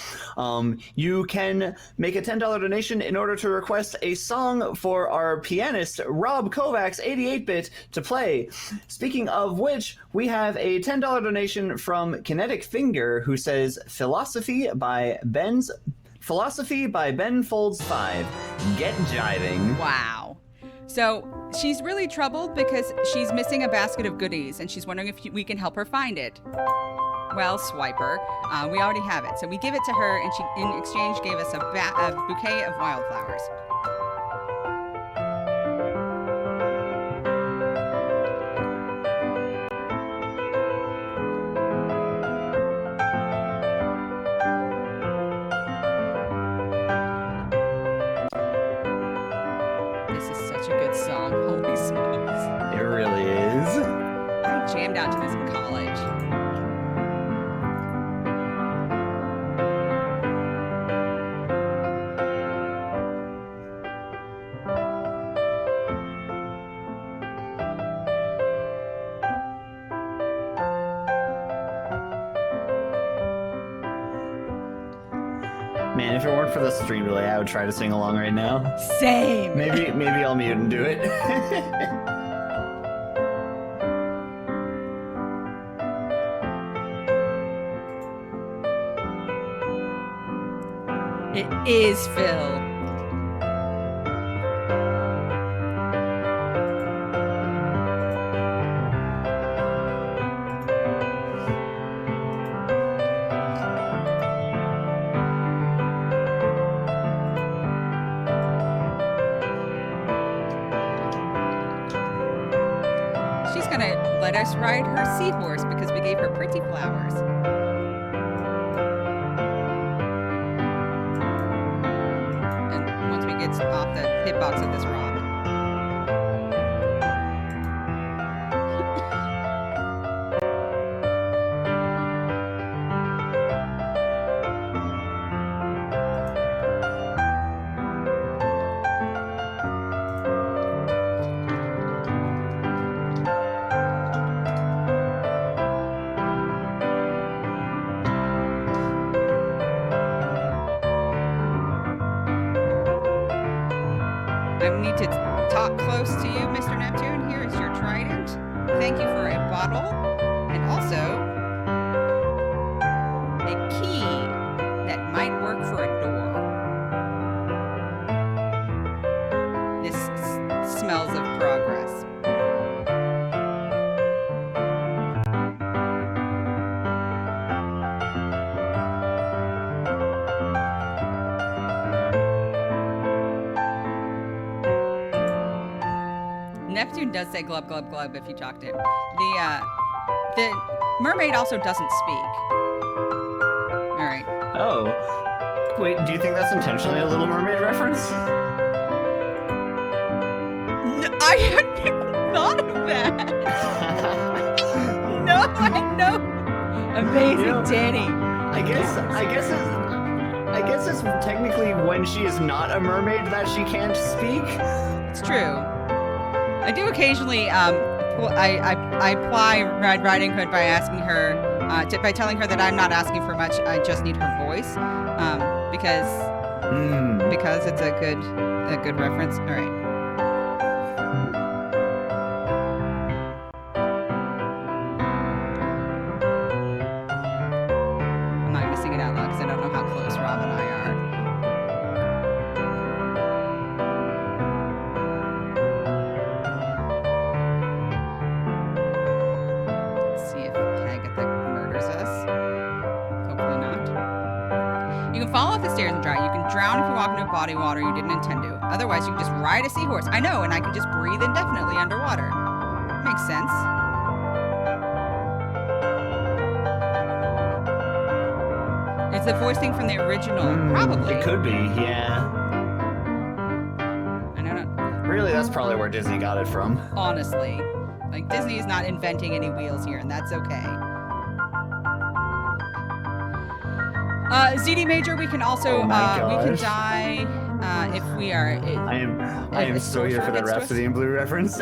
you can make a $10 donation in order to request a song for our pianist, Rob Kovacs, 88-bit, to play. Speaking of which, we have a $10 donation from Kinetic Finger, who says, Philosophy by Ben Folds 5. Get jiving. Wow. So she's really troubled because she's missing a basket of goodies, and she's wondering if we can help her find it. Well, Swiper, we already have it. So we give it to her, and she, in exchange, gave us a bouquet of wildflowers. Song. Holy smokes. It really is. I jammed out to this in college. Man, if it weren't for the stream delay, I would try to sing along right now. Same. Maybe I'll mute and do it. It is Phil. gonna let us ride her seahorse because we gave her pretty flowers. And once we get off the hitbox of this rock. I need to talk close to you, Mr. Neptune. Here is your trident. Thank you for a bottle and also a key that might work for a door. This smells of progress. Neptune does say glub glub glub if you talk to him. The mermaid also doesn't speak. All right. Oh. Wait, do you think that's intentionally a Little Mermaid reference? No, I hadn't even thought of that. No, I know. Amazing, You know, Danny. I guess it's technically when she is not a mermaid that she can't speak. It's true. I do occasionally. I ply Red Riding Hood by asking her, by telling her that I'm not asking for much. I just need her voice, because it's a good reference. All right. I'm not gonna sing it out loud because I don't know how close Rob and I are. See if Agatha murders us. Hopefully not. You can fall off the stairs and drown. You can drown if you walk into body water you didn't intend to. Otherwise, you can just ride a seahorse. I know, and I can just breathe indefinitely underwater. Makes sense. It's the voice thing from the original. Probably. It could be, yeah. I don't know. Really, that's probably where Disney got it from. Honestly. Like, Disney is not inventing any wheels here, and that's okay. ZD Major, we can also, Oh my we can gosh. die if we are... I am so here for the Rhapsody in Blue reference.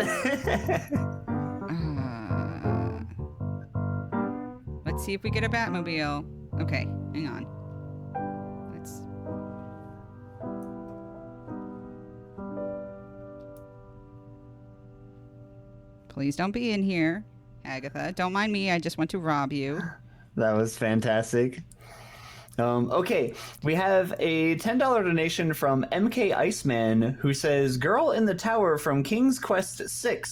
Let's see if we get a Batmobile. Okay, hang on. Let's... Please don't be in here, Agatha. Don't mind me. I just want to rob you. That was fantastic. Okay, we have a $10 donation from MK Iceman who says, "Girl in the Tower from King's Quest VI.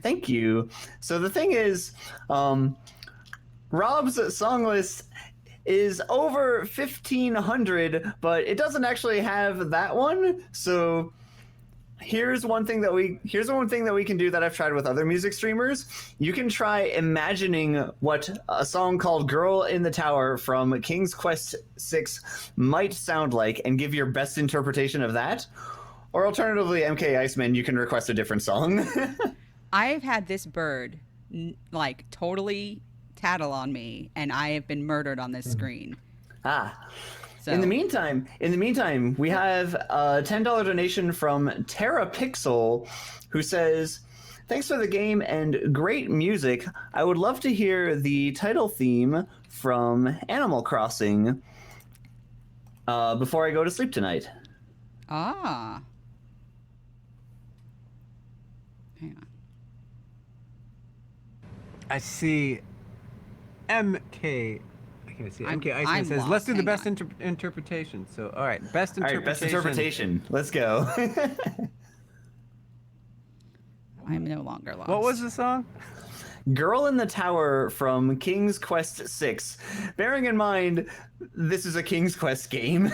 Thank you." So the thing is, Rob's song list is over 1,500, but it doesn't actually have that one. So here's one thing that we can do that I've tried with other music streamers. You can try imagining what a song called "Girl in the Tower" from King's Quest VI might sound like and give your best interpretation of that. Or alternatively, MK Iceman, you can request a different song. I've had this bird like totally tattle on me, and I have been murdered on this screen. So. In the meantime, we have a $10 donation from TerraPixel, who says, "Thanks for the game and great music. I would love to hear the title theme from Animal Crossing before I go to sleep tonight." Ah. Hang on. I see MK. I can't see. MK Iceman I'm says, lost. "Let's do the Hang best on. interpretation." So, all right, best All interpretation. right, best interpretation. Let's go. I'm no longer lost. What was the song? "Girl in the Tower" from King's Quest VI. Bearing in mind, this is a King's Quest game.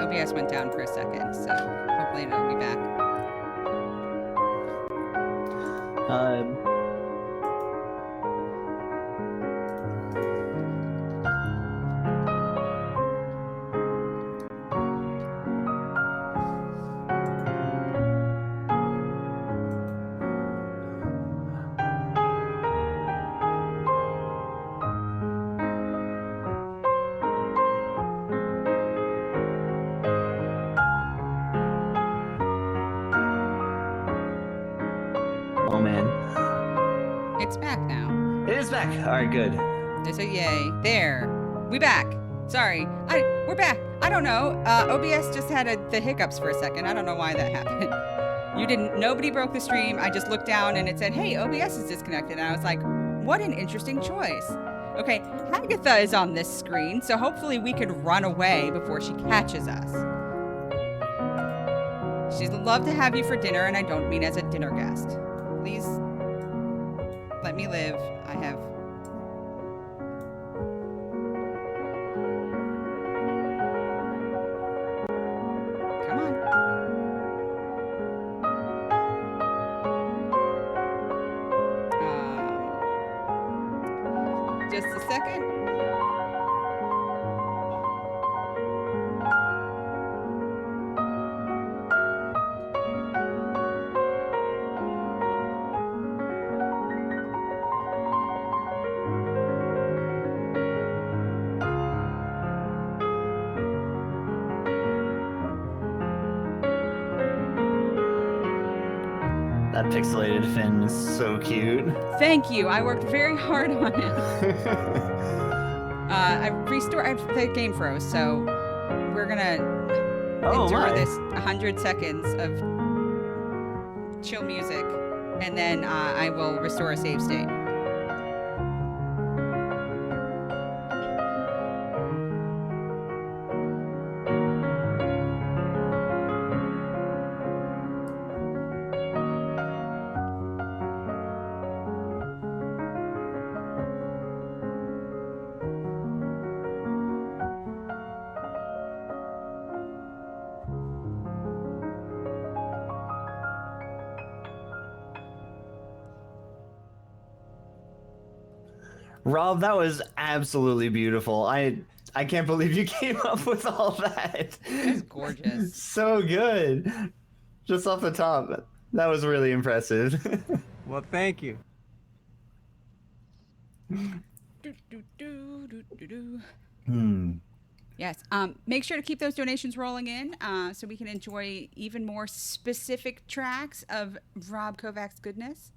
OBS went down for a second, so hopefully it'll be back. Oh man, It's back now. it is back. All right, good. There's a yay. There. We back. Sorry. We're back. I don't know. OBS just had the hiccups for a second. I don't know why that happened. Nobody broke the stream. I just looked down and it said, hey, OBS is disconnected. And I was like, what an interesting choice. Okay, Hagatha is on this screen, so hopefully we could run away before she catches us. She'd love to have you for dinner, and I don't mean as a dinner guest. Please let me live. I have... Come on. Just a second. That pixelated Finn is so cute. Thank you. I worked very hard on it. I restored. The game froze, so we're gonna endure this 100 seconds of chill music, and then I will restore a save state. Rob, that was absolutely beautiful. I can't believe you came up with all that. It's gorgeous. So good. Just off the top. That was really impressive. Well, thank you. Yes. Make sure to keep those donations rolling in so we can enjoy even more specific tracks of Rob Kovac's goodness.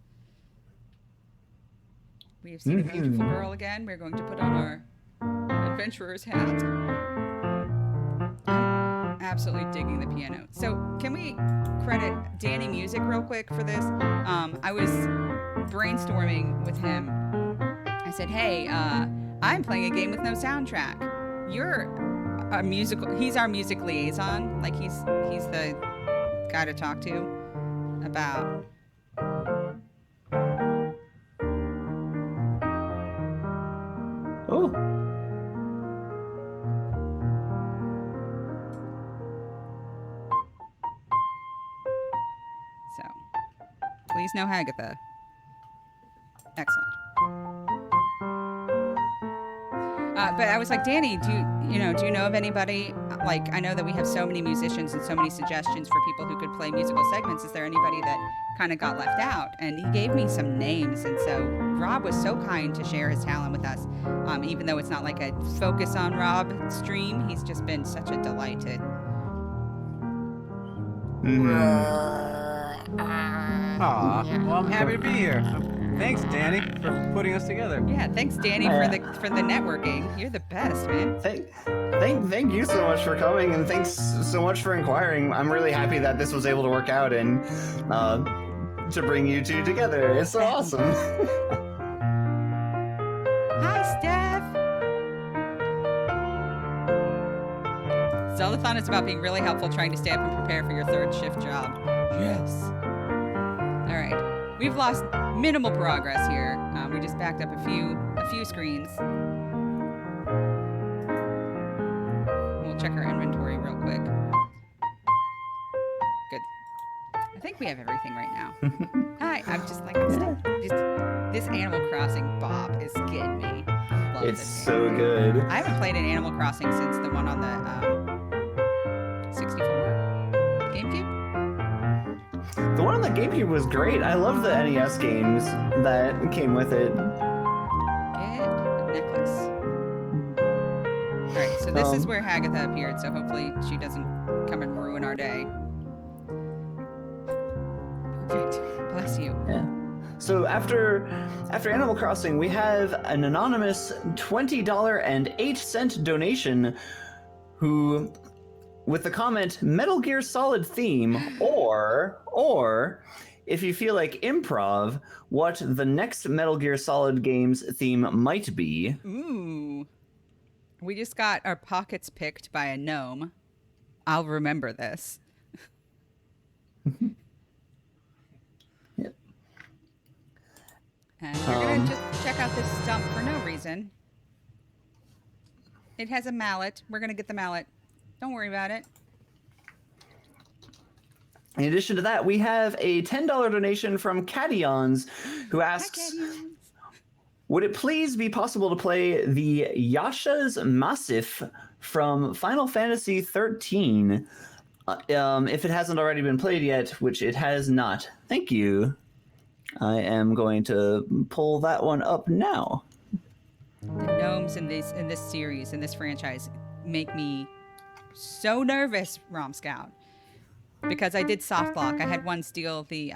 We have seen a beautiful girl again. We're going to put on our adventurer's hat. I'm absolutely digging the piano. So can we credit Danny Music real quick for this? I was brainstorming with him. I said, hey, I'm playing a game with no soundtrack. You're a musical. He's our music liaison. Like he's the guy to talk to about. Oh. So, please no Hagatha. Excellent. But I was like, Danny, do you know of anybody? Like, I know that we have so many musicians and so many suggestions for people who could play musical segments. Is there anybody that kind of got left out? And he gave me some names, and so Rob was so kind to share his talent with us. Even though it's not like a focus on Rob stream, he's just been such a delight to. Aw, well, I'm happy to be here. Thanks, Danny, for putting us together. Yeah, thanks, Danny, for the networking. You're the best, man. Thank you so much for coming, and thanks so much for inquiring. I'm really happy that this was able to work out and to bring you two together. It's so awesome. Hi, Steph. Zeldathon is about being really helpful, trying to stay up and prepare for your third shift job. Yes. All right. We've lost minimal progress here. We just backed up a few screens. We'll check our inventory real quick. I think we have everything right now. I'm just like, I'm saying, this Animal Crossing bop is getting me. I love It's this game. so good. I haven't played an Animal Crossing since the one on the 64 GameCube. The one on the GameCube was great. I love the NES games that came with it. Get a necklace. All right, so this is where Hagatha appeared. So hopefully she doesn't come and ruin our day. Perfect. Bless you. Yeah. So after Animal Crossing, we have an anonymous $20.08 donation who, with the comment Metal Gear Solid theme, or if you feel like improv, what the next Metal Gear Solid game's theme might be. Ooh. We just got our pockets picked by a gnome. I'll remember this. Yep. And we're going to just check out this stump for no reason. It has a mallet. We're going to get the mallet. Don't worry about it. In addition to that, we have a $10 donation from Cations, who asks, would it please be possible to play the Yasha's Massif from Final Fantasy XIII, if it hasn't already been played yet, which it has not. Thank you. I am going to pull that one up now. The gnomes in this series, in this franchise, make me so nervous, Rom Scout. Because I did soft lock. I had one steal the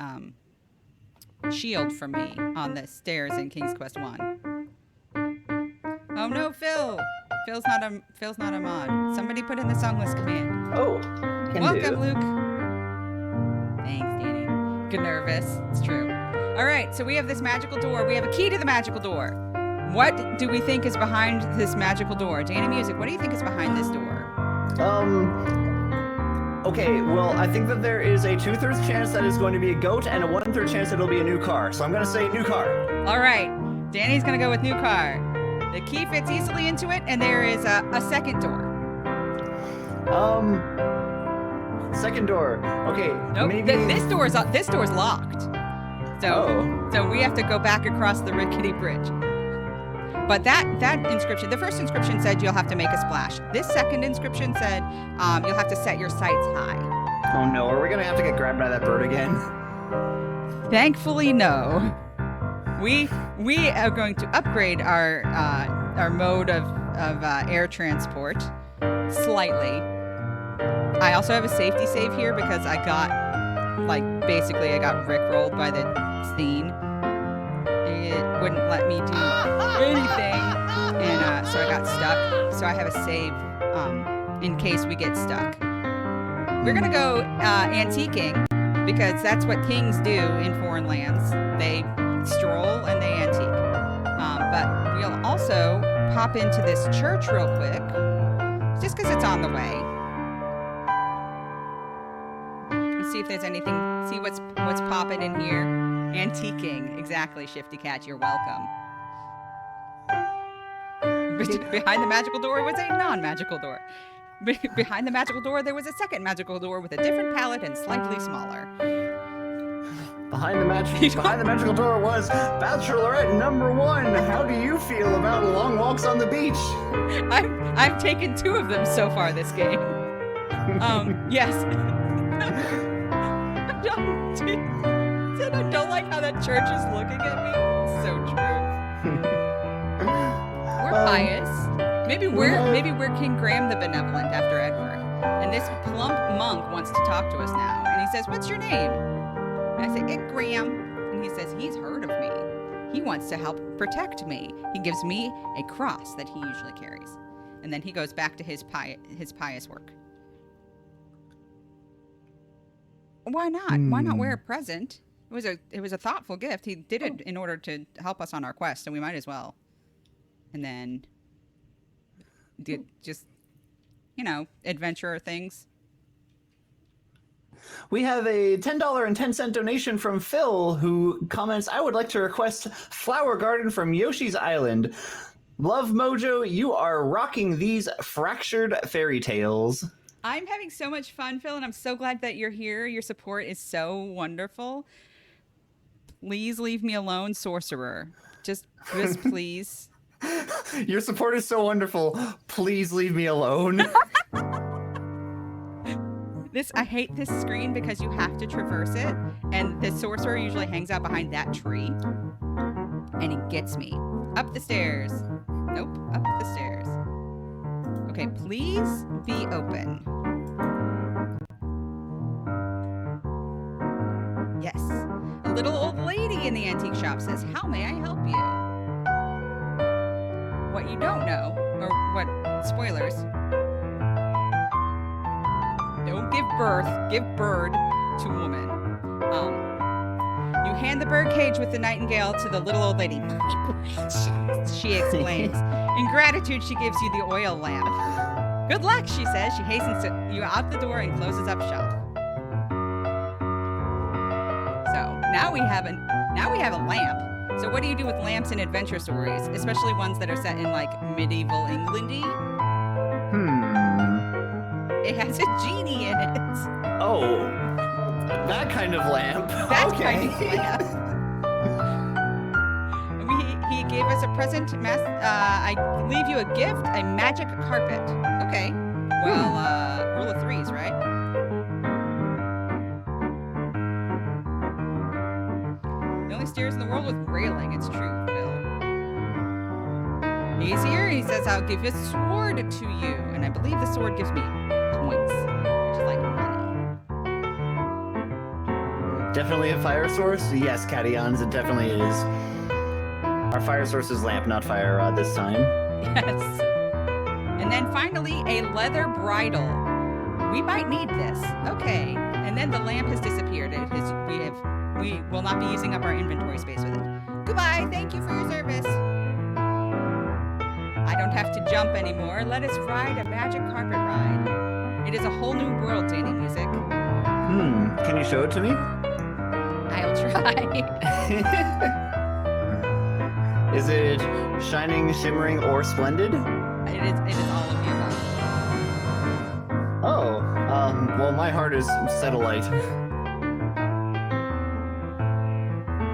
shield from me on the stairs in King's Quest 1. Oh no, Phil! Phil's not a mod. Somebody put in the songless command. Oh, welcome, Luke. Thanks, Danny. Good nervous. It's true. All right, so we have this magical door. We have a key to the magical door. What do we think is behind this magical door? Danny Music, what do you think is behind this door? Okay, well, I think that there is a 2/3 chance that it's going to be a goat and a 1/3 chance that it'll be a new car. So I'm going to say new car. All right, Danny's going to go with new car. The key fits easily into it, and there is a second door. Second door. Okay, nope, maybe this door's locked. So we have to go back across the rickety bridge. But that inscription, the first inscription said you'll have to make a splash. This second inscription said you'll have to set your sights high. Oh no, are we going to have to get grabbed by that bird again? Thankfully, no. We are going to upgrade our mode of air transport slightly. I also have a safety save here because I got rickrolled by the scene. It wouldn't let me do anything, and so I got stuck. So I have a save in case we get stuck. We're gonna go antiquing because that's what kings do in foreign lands. They stroll and they antique. But we'll also pop into this church real quick, just because it's on the way. Let's see if there's anything. See what's popping in here. Antiquing, exactly, Shifty Cat, you're welcome. Behind the magical door was a non-magical door. Behind the magical door, there was a second magical door with a different palette and slightly smaller. Behind the magical door was Bachelorette #1. How do you feel about long walks on the beach? I've taken 2 of them so far this game. Yes. I don't like how that church is looking at me. It's so true. We're pious. Maybe we're King Graham the Benevolent after Edward. And this plump monk wants to talk to us now. And he says, "What's your name?" And I say, Graham. And he says, he's heard of me. He wants to help protect me. He gives me a cross that he usually carries. And then he goes back to his pious work. Why not? Why not wear a present? It was a thoughtful gift. He did it in order to help us on our quest, so we might as well. And then just adventurer things. We have a $10.10 donation from Phil, who comments, I would like to request Flower Garden from Yoshi's Island. Love Mojo, you are rocking these fractured fairy tales. I'm having so much fun, Phil, and I'm so glad that you're here. Your support is so wonderful. Please leave me alone, sorcerer. Just please. Your support is so wonderful. Please leave me alone. I hate this screen because you have to traverse it, and the sorcerer usually hangs out behind that tree, and he gets me. Up the stairs. Nope, up the stairs. Okay, please be open. Yes. A little old lady in the antique shop says, "How may I help you?" What you don't know, or what, spoilers, don't give bird to woman. You hand the bird cage with the nightingale to the little old lady. She exclaims. In gratitude, she gives you the oil lamp. Good luck, she says. She hastens you out the door and closes up shop. So now we have a lamp. So what do you do with lamps in adventure stories, especially ones that are set in like medieval Englandy? It has a genie in it. Oh, that kind of lamp. That Okay. kind of lamp. He gave us a present. I leave you a gift, a magic carpet. Okay. Well, rule of threes, right? The only stairs in the world with railing. It's true, Phil. He's here. He says, "I'll give a sword to you," and I believe the sword gives me points, which is like money. Definitely a fire source? Yes, Cations, it definitely is. Our fire source is lamp, not fire rod this time. Yes. And then finally, a leather bridle. We might need this. Okay. And then the lamp has disappeared. We will not be using up our inventory space with it. Goodbye. Thank you for your service. I don't have to jump anymore. Let us ride a magic carpet ride. It is a whole new world, Danny Music. Can you show it to me? I'll try. Is it shining, shimmering, or splendid? It is all of the above. Oh, well, my heart is satellite.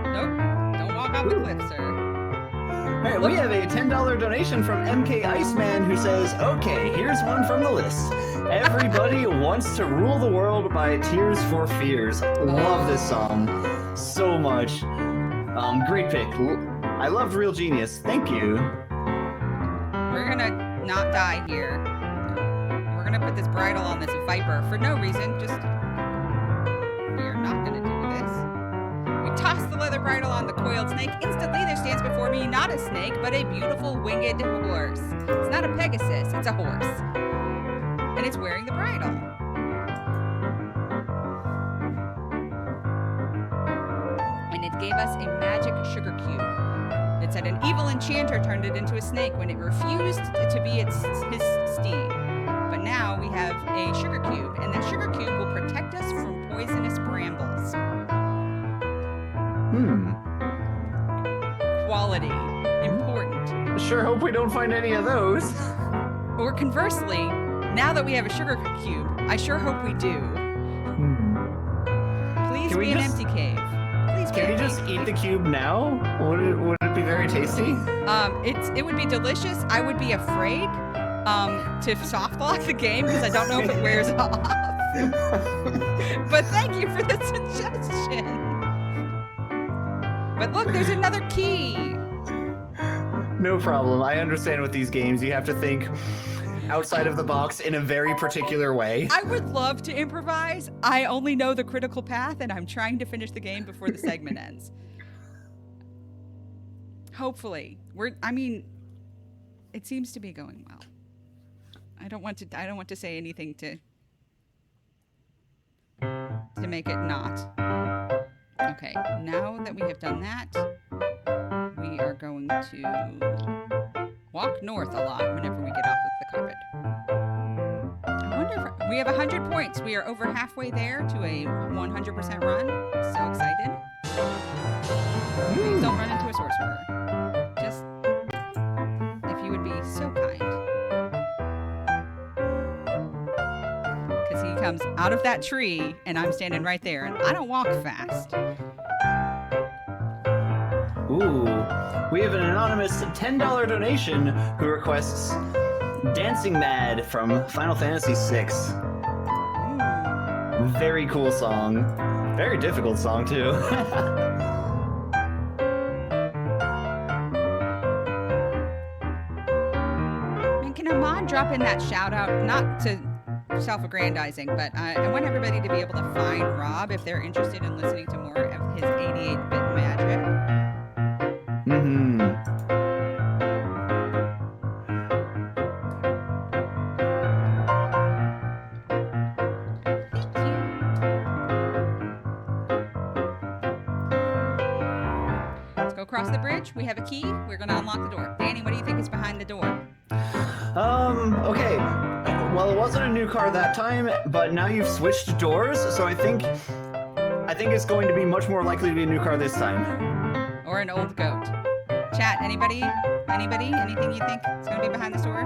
Nope. Don't walk off the cliff, sir. All right, we have a $10 donation from MK Iceman who says, "Okay, here's one from the list. Everybody wants to rule the world by Tears for Fears." Love this song so much. Great pick. I loved Real Genius. Thank you. We're gonna not die here. We're gonna put this bridle on this viper for no reason. Just we are not gonna do this. We toss the leather bridle on the coiled snake. Instantly, there stands before me not a snake, but a beautiful winged horse. It's not a Pegasus. It's a horse, and it's wearing the bridle. And it gave us a magic sugar cube. It said an evil enchanter turned it into a snake when it refused to be his steed. But now we have a sugar cube, and that sugar cube will protect us from poisonous brambles. Quality. Important. Sure hope we don't find any of those. Or conversely, now that we have a sugar cube, I sure hope we do. Please be an empty cave. Please Can we just eat the cube now? Would it be very tasty? It would be delicious. I would be afraid to soft lock the game because I don't know if it wears off. But thank you for the suggestion. But look, there's another key. No problem. I understand with these games, you have to think outside of the box in a very particular way. I would love to improvise. I only know the critical path, and I'm trying to finish the game before the segment ends. Hopefully. It seems to be going well. I don't want to say anything to make it not. Okay, now that we have done that, we are going to walk north a lot whenever we get off of the carpet. I wonder if we have 100 points. We are over halfway there to a 100% run. So excited. Please don't run into a sorcerer. Just, if you would be so kind. comes out of that tree, and I'm standing right there, and I don't walk fast. Ooh, we have an anonymous $10 donation who requests Dancing Mad from Final Fantasy VI. Very cool song. Very difficult song, too. And can a mod drop in that shout out? Not to self-aggrandizing, but I want everybody to be able to find Rob if they're interested in listening to more of his 88-bit magic. Mm-hmm. Let's go across the bridge. We have a key. We're going to unlock the door. Danny, what do you think is behind the door? Okay. Well, it wasn't a new car that time, but now you've switched doors, so I think it's going to be much more likely to be a new car this time. Or an old goat? Chat, anybody? Anything you think is going to be behind this door?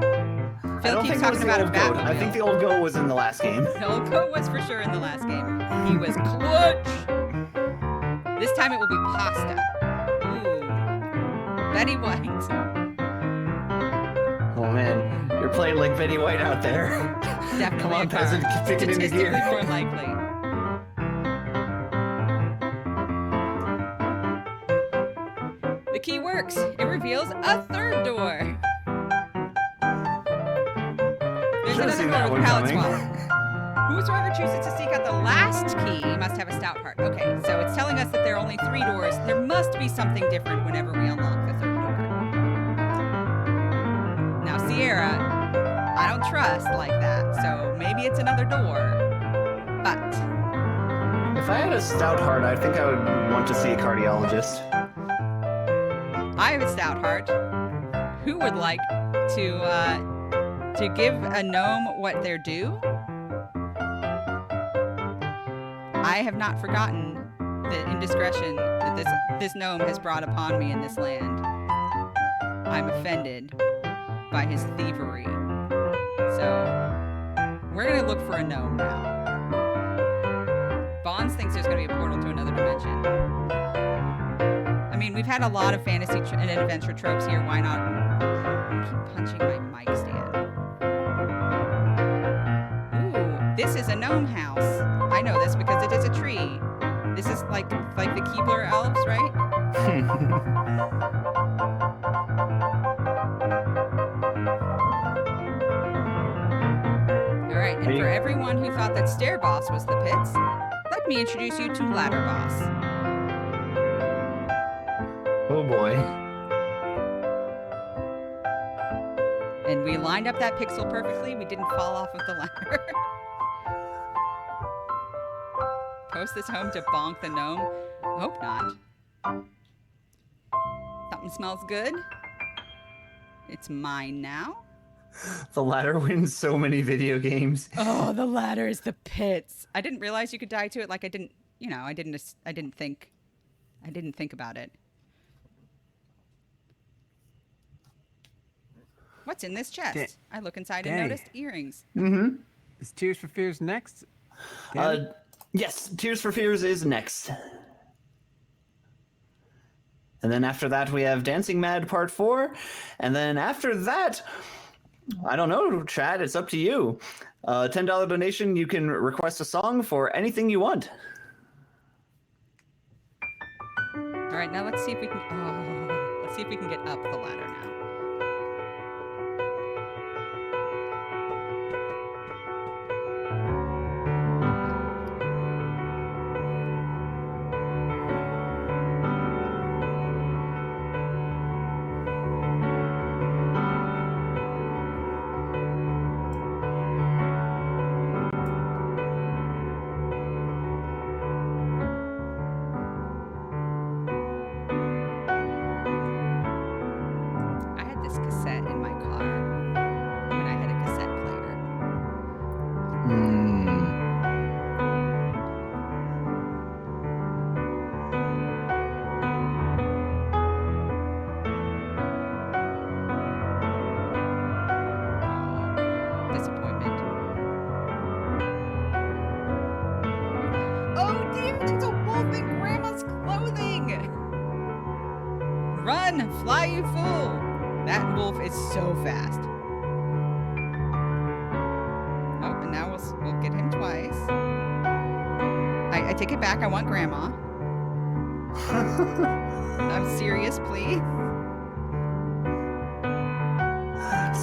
Phil keeps talking about a goat. Batmobile. I think the old goat was in the last game. The old goat was for sure in the last game. He was clutch. This time it will be pasta. Ooh. Betty White. Oh man, you're playing like Betty White out there. Definitely Come on, a car. peasant, kick it into gear. Statistically more likely. The key works. It reveals a third door. There's Should've another seen door that with one pallet coming. swap. Whosoever chooses to seek out the last key must have a stout heart. Okay, so it's telling us that there are only 3 doors. There must be something different whenever we unlock the third door. Now, Sierra, I don't trust like that, so maybe it's another door. But If I had a stout heart, I think I would want to see a cardiologist. I have a stout heart. Who would like to give a gnome what they're due? I have not forgotten the indiscretion that this gnome has brought upon me in this land. I'm offended by his thievery. So we're gonna look for a gnome now. Bonds thinks there's gonna be a portal to another dimension. I mean, we've had a lot of fantasy and adventure tropes here. Why not? I keep punching my mic stand. Ooh, this is a gnome house. I know this because it is a tree. This is like the Keebler elves, right? All right, and for everyone who thought that Stair Boss was the pits, let me introduce you to Ladder Boss. Oh boy. And we lined up that pixel perfectly. We didn't fall off of the ladder. Post this home to bonk the gnome? Hope not. Something smells good. It's mine now. The ladder wins so many video games. Oh, the ladder is the pits. I didn't realize you could die to it. Like I didn't think about it. What's in this chest? I look inside and Danny. noticed earrings. Mm-hmm. Is Tears for Fears next? Danny? Yes, Tears for Fears is next. And then after that, we have Dancing Mad Part 4. And then after that, I don't know, Chad, it's up to you. $10 donation, you can request a song for anything you want. All right, now let's see if we can. Oh, let's see if we can get up the ladder now. I Run! Fly, you fool! That wolf is so fast. Oh, and now we'll get him twice. I take it back. I want Grandma. I'm serious, please.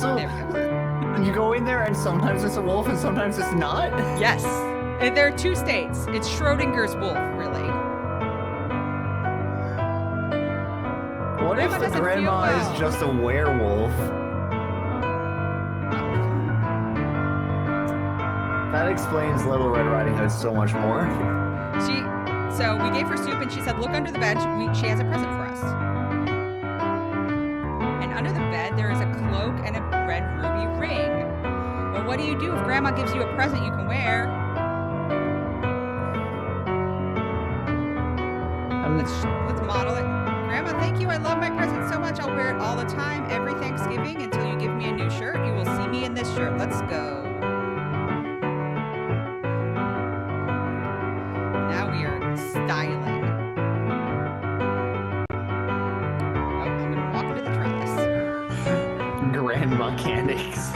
So There we go. you go in there and sometimes it's a wolf and sometimes it's not? Yes. There are two states. It's Schrodinger's wolf, really. What if Grandma the doesn't feel grandma well. is just a werewolf? That explains Little Red Riding Hood so much more. So we gave her soup and she said, look under the bed. She has a present for us. And under the bed, there is a cloak and a red ruby ring. Well, what do you do if Grandma gives you a present you can wear? Let's model it. Grandma, thank you. I love my present so much. I'll wear it all the time, every Thanksgiving, until you give me a new shirt. You will see me in this shirt. Let's go. Now we are styling. Oh, I'm going to walk into the trellis. Grand mechanics.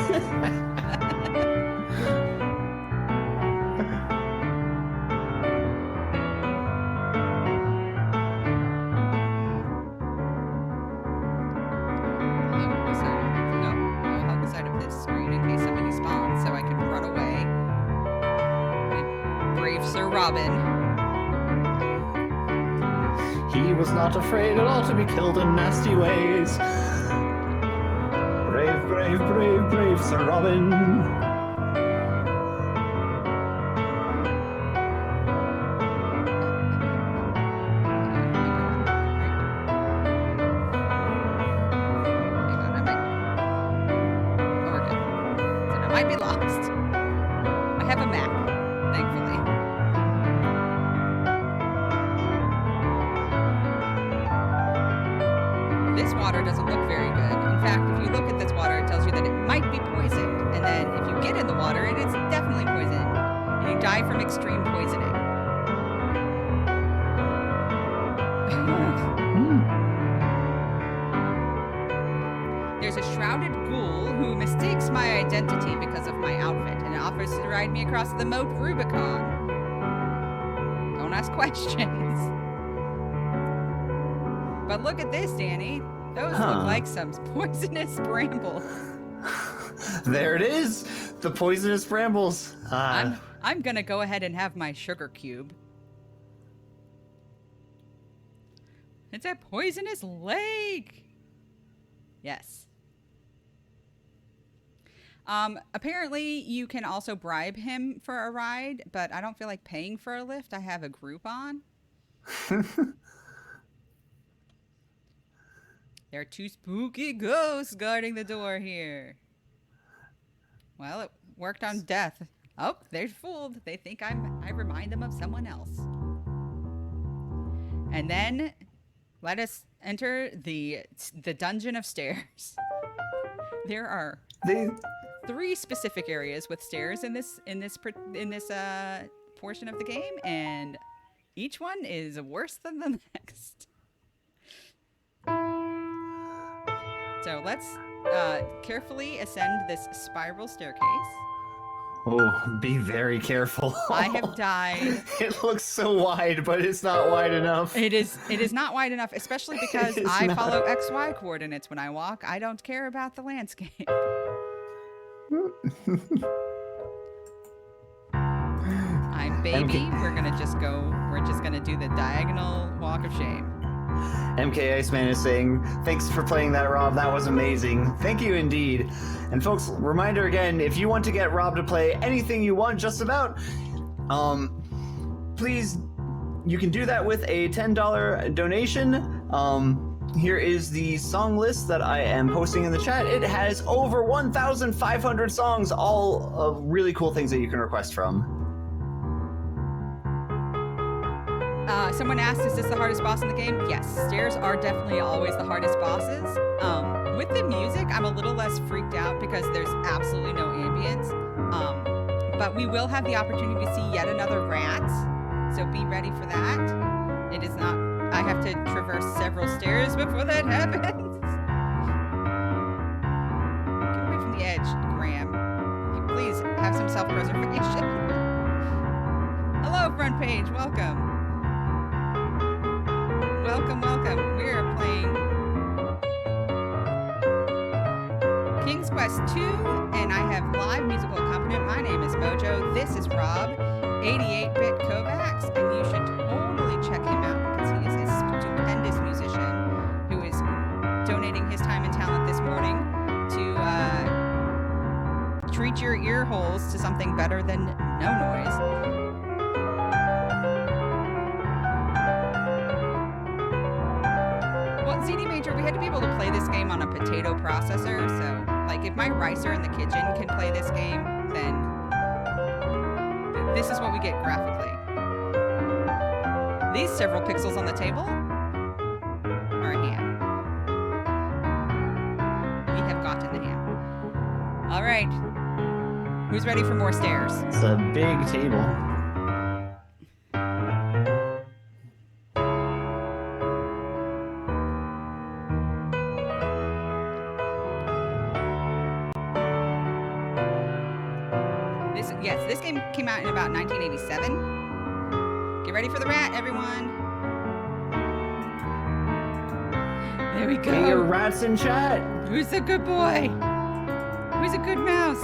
I'll hug the side of this screen in case somebody spawns so I can run away. Brave Sir Robin. He was not afraid at all to be killed in nasty ways. Brave, brave, brave, brave Sir Robin. I might be lost. I have a map, thankfully. This water doesn't look very good. In fact, if you look at this water, it tells you that it might be poisoned. And then if you get in the water, it is definitely poisoned. And you die from extreme poisoning. There's a shrouded ghoul who mistakes my identity because of my outfit and offers to ride me across the moat Rubicon. Don't ask questions. But look at this, Danny. Those look like some poisonous brambles. There it is. The poisonous brambles. I'm gonna go ahead and have my sugar cube. It's a poisonous lake. Yes. Apparently you can also bribe him for a ride, but I don't feel like paying for a lift. I have a Groupon. There are two spooky ghosts guarding the door here. Well, it worked on death. Oh, they're fooled. They think I remind them of someone else. And then let us enter the dungeon of stairs. There are three specific areas with stairs in this portion of the game, and each one is worse than the next. So let's carefully ascend this spiral staircase. Oh, be very careful. I have died. It looks so wide, but it's not wide enough. It is not wide enough, especially because I follow XY coordinates when I walk. I don't care about the landscape. I'm baby. We're just gonna do the diagonal walk of shame. MK Iceman is saying, thanks for playing that, Rob. That was amazing. Thank you indeed. And folks, reminder again, if you want to get Rob to play anything you want, just about, please, you can do that with a $10 donation. Here is the song list that I am posting in the chat. It has over 1,500 songs, all of really cool things that you can request from. Someone asked, is this the hardest boss in the game? Yes, stairs are definitely always the hardest bosses. With the music, I'm a little less freaked out because there's absolutely no ambience. But we will have the opportunity to see yet another rat, so be ready for that. It is not, I have to traverse several stairs before that happens. Get away from the edge, Graham. Please have some self-preservation. Hello, front page. Welcome. Welcome, welcome. We are playing King's Quest 2, and I have live musical accompaniment. My name is Mojo. This is Rob, 88-bit Kovacs, and you should totally check him out because he is a stupendous musician who is donating his time and talent this morning to treat your ear holes to something better than no noise. Well, CD Major, we had to be able to play this game on a potato processor, so, like, if my ricer in the kitchen can play this game, then this is what we get graphically. These several pixels on the table are a ham. We have gotten the ham. All right. Who's ready for more stairs? It's a big table. This game came out in about 1987. Get ready for the rat, everyone. There we go. Get your rats in chat. Who's a good boy? Who's a good mouse?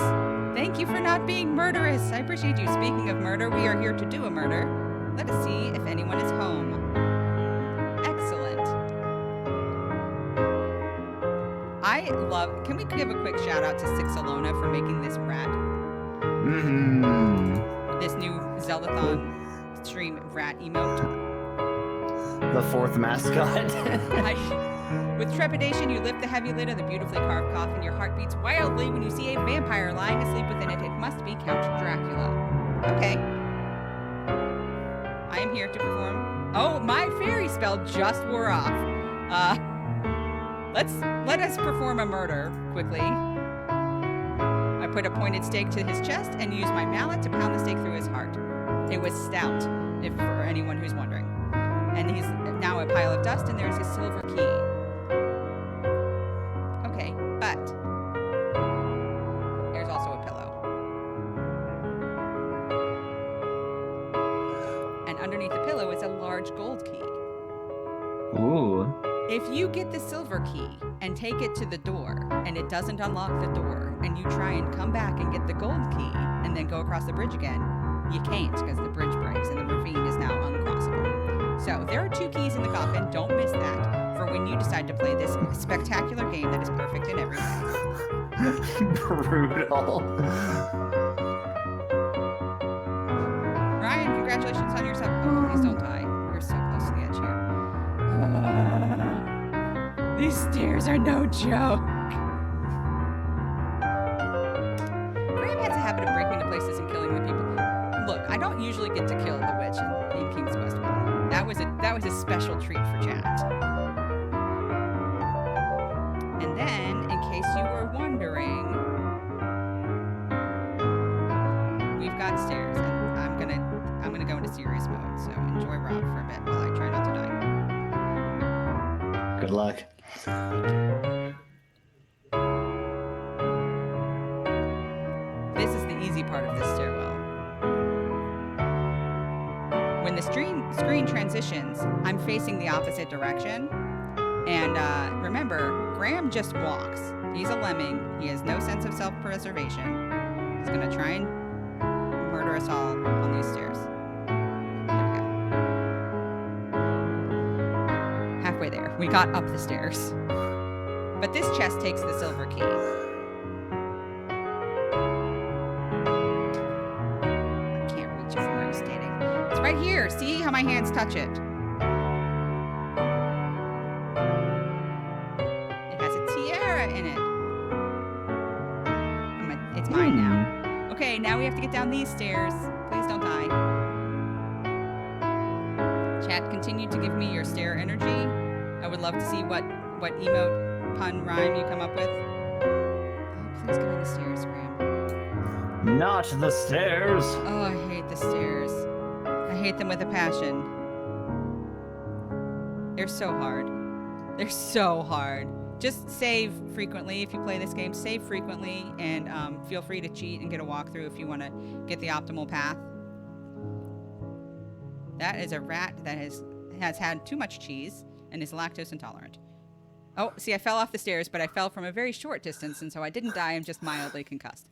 Thank you for not being murderous. I appreciate you. Speaking of murder, we are here to do a murder. Let us see if anyone is home. Excellent. I love... Can we give a quick shout out to Sixalona for making this rat? This new Zeldathon stream rat emote. The fourth mascot. With trepidation, you lift the heavy lid of the beautifully carved coffin. Your heart beats wildly when you see a vampire lying asleep within it. It must be Count Dracula. Okay. I am here to perform... Oh, my fairy spell just wore off. Let us perform a murder quickly. I put a pointed stake to his chest and used my mallet to pound the stake through his heart. It was stout, if for anyone who's wondering. And he's now a pile of dust, and there's his silver key. Okay, but there's also a pillow. And underneath the pillow is a large gold key. Ooh. If you get the silver key and take it to the door, and it doesn't unlock the door, and you try and come back and get the gold key, and then go across the bridge again, you can't because the bridge breaks and the ravine is now uncrossable. So there are 2 keys in the coffin. Don't miss that for when you decide to play this spectacular game that is perfect in every way. Brutal. Ryan, congratulations on your sub. Oh, please don't die. We're so close to the edge here. These stairs are no joke. Graham has a habit of breaking into places and killing the people. Look, I don't usually get to kill the witch in King's Quest 1. That was a special treat for chat. And then, in case you were wondering, we've got stairs, and I'm gonna go into serious mode. So enjoy Rob for a bit while I try not to die. Good luck. This is the easy part of this stairwell. When the screen transitions, I'm facing the opposite direction. And remember, Graham just walks. He's a lemming. He has no sense of self-preservation. He's going to try and murder us all on these stairs. There we go. Halfway there. We got up the stairs. But this chest takes the silver key. Right here. See how my hands touch it? It has a tiara in it. It's mine now. Okay, now we have to get down these stairs. Please don't die. Chat, continue to give me your stair energy. I would love to see what emote, pun, rhyme you come up with. Oh, please get on the stairs, Graham. Not the stairs. Oh, I hate the stairs. I hate them with a passion. They're so hard. They're so hard. Just save frequently if you play this game. Save frequently, and feel free to cheat and get a walkthrough if you want to get the optimal path. That is a rat that has had too much cheese and is lactose intolerant. Oh, see, I fell off the stairs, but I fell from a very short distance, and so I didn't die. I'm just mildly concussed.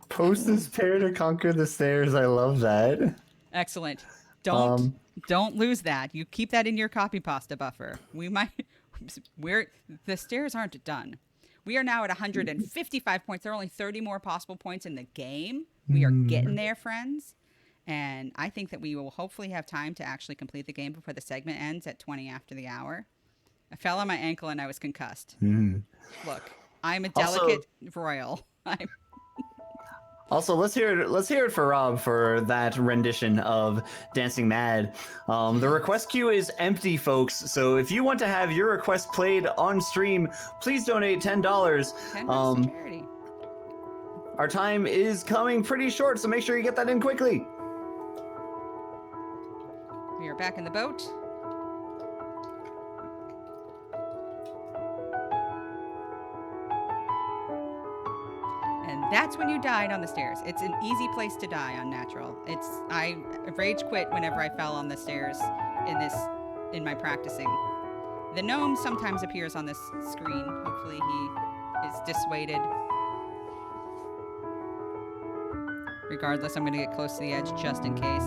Post this pair to conquer the stairs. I love that. Excellent. Don't lose that. You keep that in your copy pasta buffer. The stairs aren't done. We are now at 155 points. There are only 30 more possible points in the game. We are getting there, friends. And I think that we will hopefully have time to actually complete the game before the segment ends at 20 after the hour. I fell on my ankle and I was concussed. Look, I'm a delicate royal. Also, let's hear it for Rob for that rendition of Dancing Mad. The request queue is empty, folks. So if you want to have your request played on stream, please donate $10. $10 to charity. Our time is coming pretty short, so make sure you get that in quickly. We are back in the boat. And that's when you died on the stairs. It's an easy place to die on natural. I rage quit whenever I fell on the stairs in my practicing. The gnome sometimes appears on this screen. Hopefully he is dissuaded. Regardless, I'm going to get close to the edge just in case.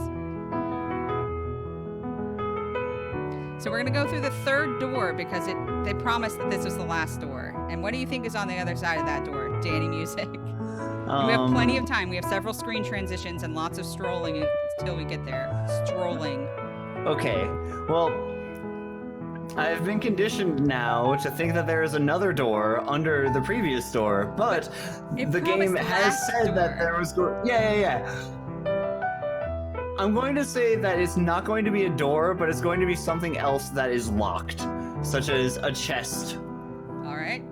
So we're going to go through the third door because they promised that this was the last door. And what do you think is on the other side of that door? Danny music. We have plenty of time. We have several screen transitions and lots of strolling until we get there. Strolling. Okay. Well, I've been conditioned now to think that there is another door under the previous door, but the game has said that there was... Yeah. I'm going to say that it's not going to be a door, but it's going to be something else that is locked, such as a chest. All right.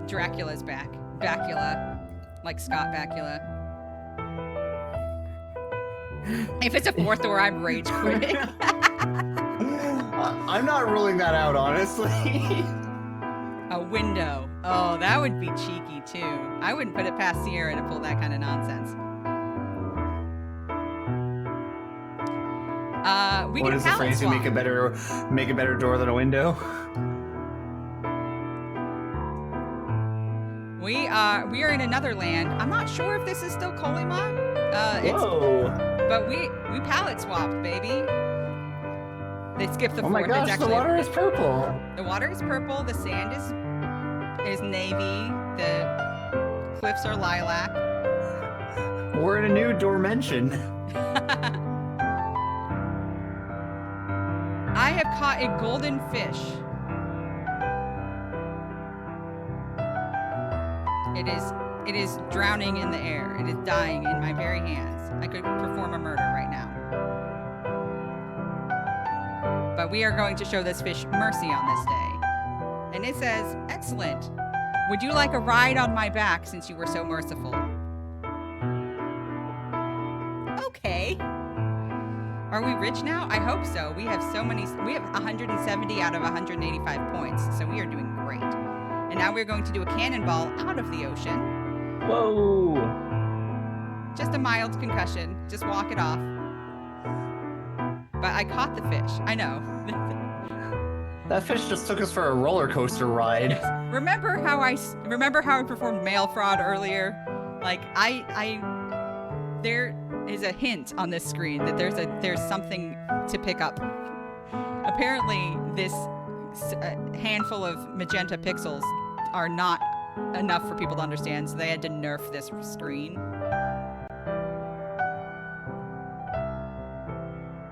Dracula's back. Bakula. Like Scott Bakula. If it's a fourth door, I'm rage quitting. I'm not ruling that out, honestly. A window. Oh, that would be cheeky, too. I wouldn't put it past Sierra to pull that kind of nonsense. We What get is the phrase? You make a better door than a window. We are in another land. I'm not sure if this is still Kolima. Whoa! But we palette swapped, baby. They skipped the Oh my fourth. gosh, the water is purple. The water is purple. The sand is navy. The cliffs are lilac. We're in a new dimension. I have caught a golden fish. It is drowning in the air. It is dying in my very hands. I could perform a murder right now. But we are going to show this fish mercy on this day. And it says, excellent. Would you like a ride on my back since you were so merciful? Okay. Are we rich now? I hope so. We have 170 out of 185 points, so we are doing great. And now we're going to do a cannonball out of the ocean. Whoa! Just a mild concussion. Just walk it off. But I caught the fish. I know. That fish just took us for a roller coaster ride. Remember how I performed mail fraud earlier? Like there is a hint on this screen that there's something to pick up. Apparently, this handful of magenta pixels are not enough for people to understand, so they had to nerf this screen.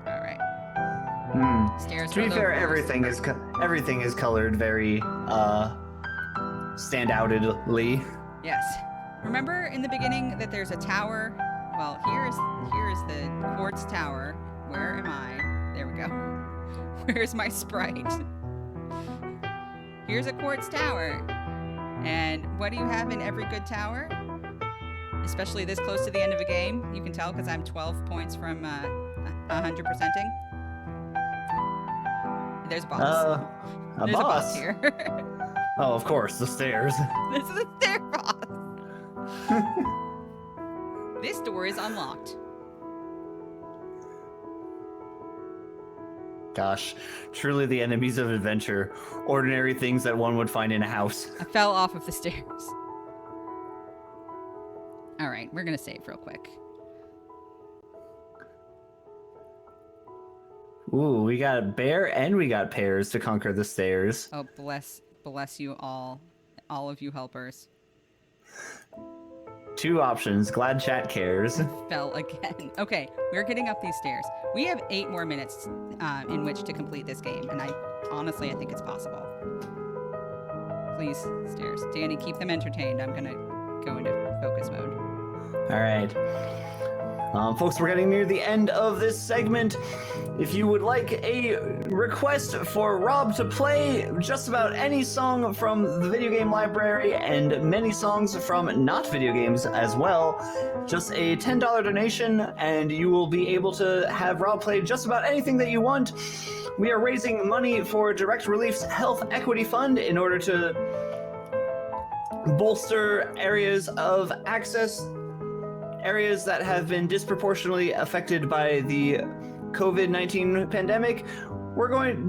All right. Stairs. To be fair, everything is colored very standoutedly. Yes. Remember in the beginning that there's a tower? Well, here is the quartz tower. Where am I? There we go. Where's my sprite? Here's a quartz tower. And what do you have in every good tower? Especially this close to the end of a game. You can tell because I'm 12 points from 100%ing. There's a boss. A There's boss. a boss here. Oh, of course, the stairs. This is a stair boss. This door is unlocked. Gosh, truly the enemies of adventure. Ordinary things that one would find in a house. I fell off of the stairs. All right, we're going to save real quick. Ooh, we got a bear and we got pears to conquer the stairs. Oh, bless you all of you helpers. 2 options. Glad chat cares. Fell again. Okay, we're getting up these stairs. We have 8 more minutes in which to complete this game, and I think it's possible. Please, stairs. Danny, keep them entertained. I'm gonna go into focus mode. All right. Folks, we're getting near the end of this segment. If you would like a request for Rob to play just about any song from the video game library and many songs from not video games as well, just a $10 donation and you will be able to have Rob play just about anything that you want. We are raising money for Direct Relief's Health Equity Fund in order to bolster areas of access, areas that have been disproportionately affected by the COVID-19 pandemic.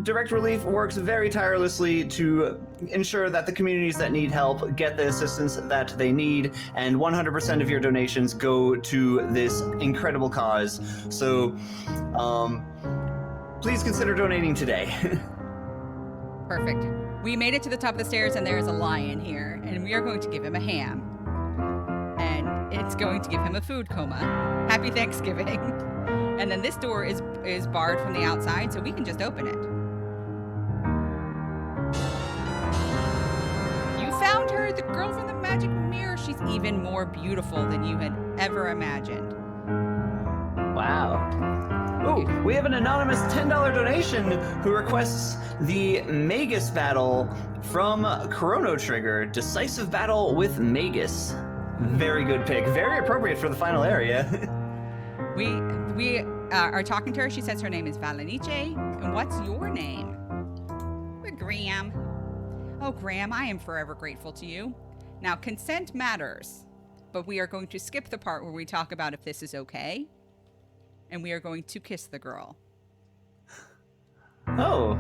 Direct Relief works very tirelessly to ensure that the communities that need help get the assistance that they need, and 100% of your donations go to this incredible cause. So, please consider donating today. Perfect. We made it to the top of the stairs, and there is a lion here, and we are going to give him a ham. And it's going to give him a food coma. Happy Thanksgiving. And then this door is barred from the outside, so we can just open it. You found her, the girl from the magic mirror. She's even more beautiful than you had ever imagined. Wow. Oh, we have an anonymous $10 donation who requests the Magus battle from Chrono Trigger. Decisive battle with Magus. Very good pick. Very appropriate for the final area. We are talking to her. She says her name is Valenice. And what's your name? We're Graham. Oh, Graham, I am forever grateful to you. Now, consent matters, but we are going to skip the part where we talk about if this is okay. And we are going to kiss the girl. Oh.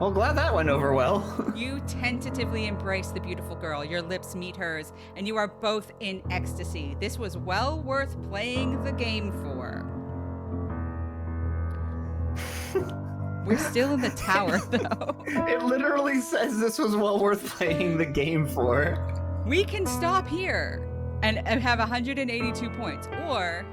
Well, glad that went over well. You tentatively embrace the beautiful girl. Your lips meet hers, and you are both in ecstasy. This was well worth playing the game for. We're still in the tower, though. It literally says this was well worth playing the game for. We can stop here and have 182 points, or...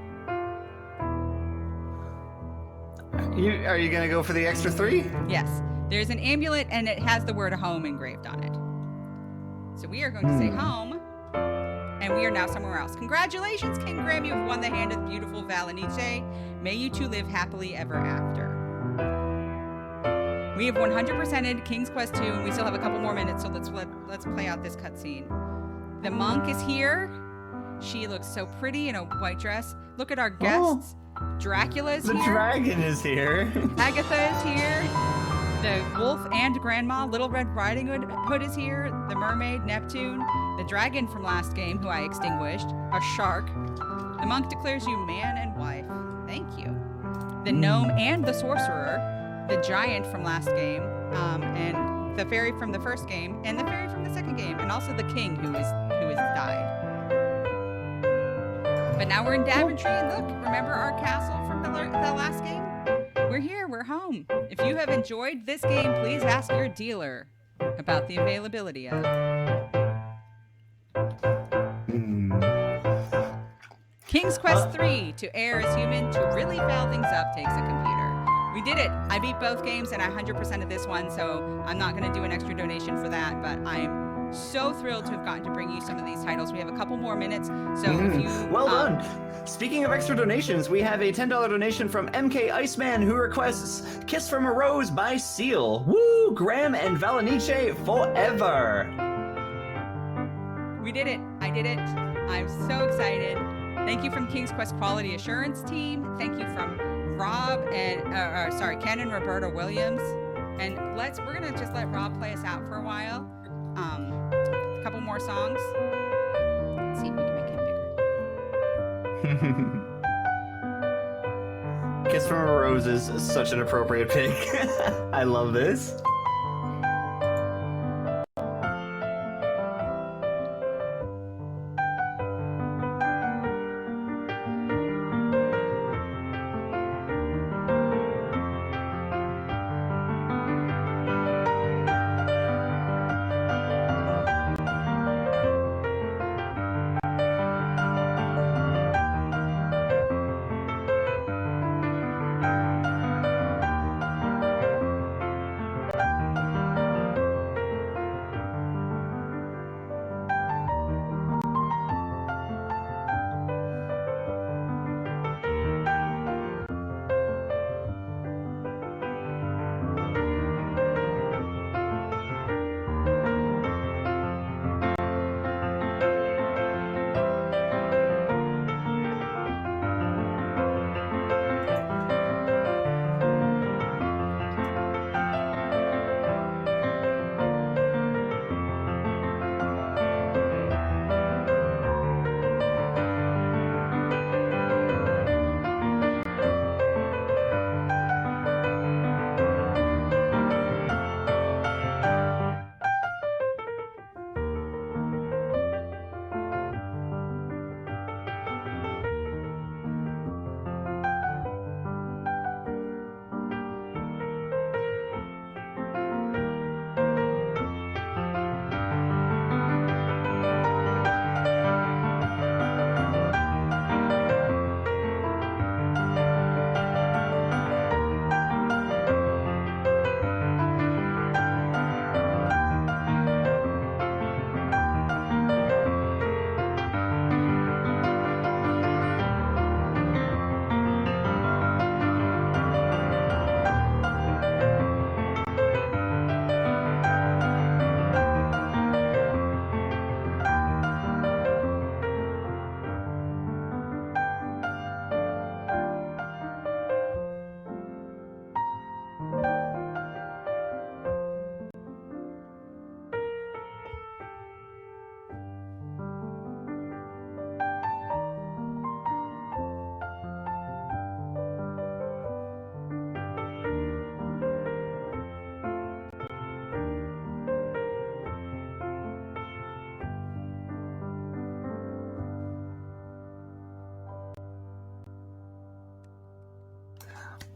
Are you going to go for the extra 3? Yes. There's an amulet, and it has the word home engraved on it. So we are going to say home, and we are now somewhere else. Congratulations, King Graham. You have won the hand of the beautiful Valenice. May you two live happily ever after. We have 100%ed King's Quest 2, and we still have a couple more minutes, so let's play out this cutscene. The monk is here. She looks so pretty in a white dress. Look at our guests. Dracula's here. The dragon is here. Agatha is here. The wolf and grandma, Little Red Riding Hood is here. The mermaid, Neptune. The dragon from last game, who I extinguished. A shark. The monk declares you man and wife. Thank you. The gnome and the sorcerer. The giant from last game. And the fairy from the first game. And the fairy from the second game. And also the king who has died. But now we're in Daventry. Look, remember our castle from the last game? We're here, we're home. If you have enjoyed this game, please ask your dealer about the availability of. King's Quest 3, to err is human, to really foul things up takes a computer. We did it. I beat both games and I 100% of this one, so I'm not going to do an extra donation for that, but I'm so thrilled to have gotten to bring you some of these titles. We have a couple more minutes, so if you... Well done. Speaking of extra donations, we have a $10 donation from MK Iceman who requests Kiss from a Rose by Seal. Woo! Graham and Valenice forever. We did it. I did it. I'm so excited. Thank you from King's Quest Quality Assurance Team. Thank you from Rob and, Ken and Roberta Williams. And we're gonna just let Rob play us out for a while. A couple more songs. Let's see if we can make it bigger. Kiss from a Rose is such an appropriate pick. I love this.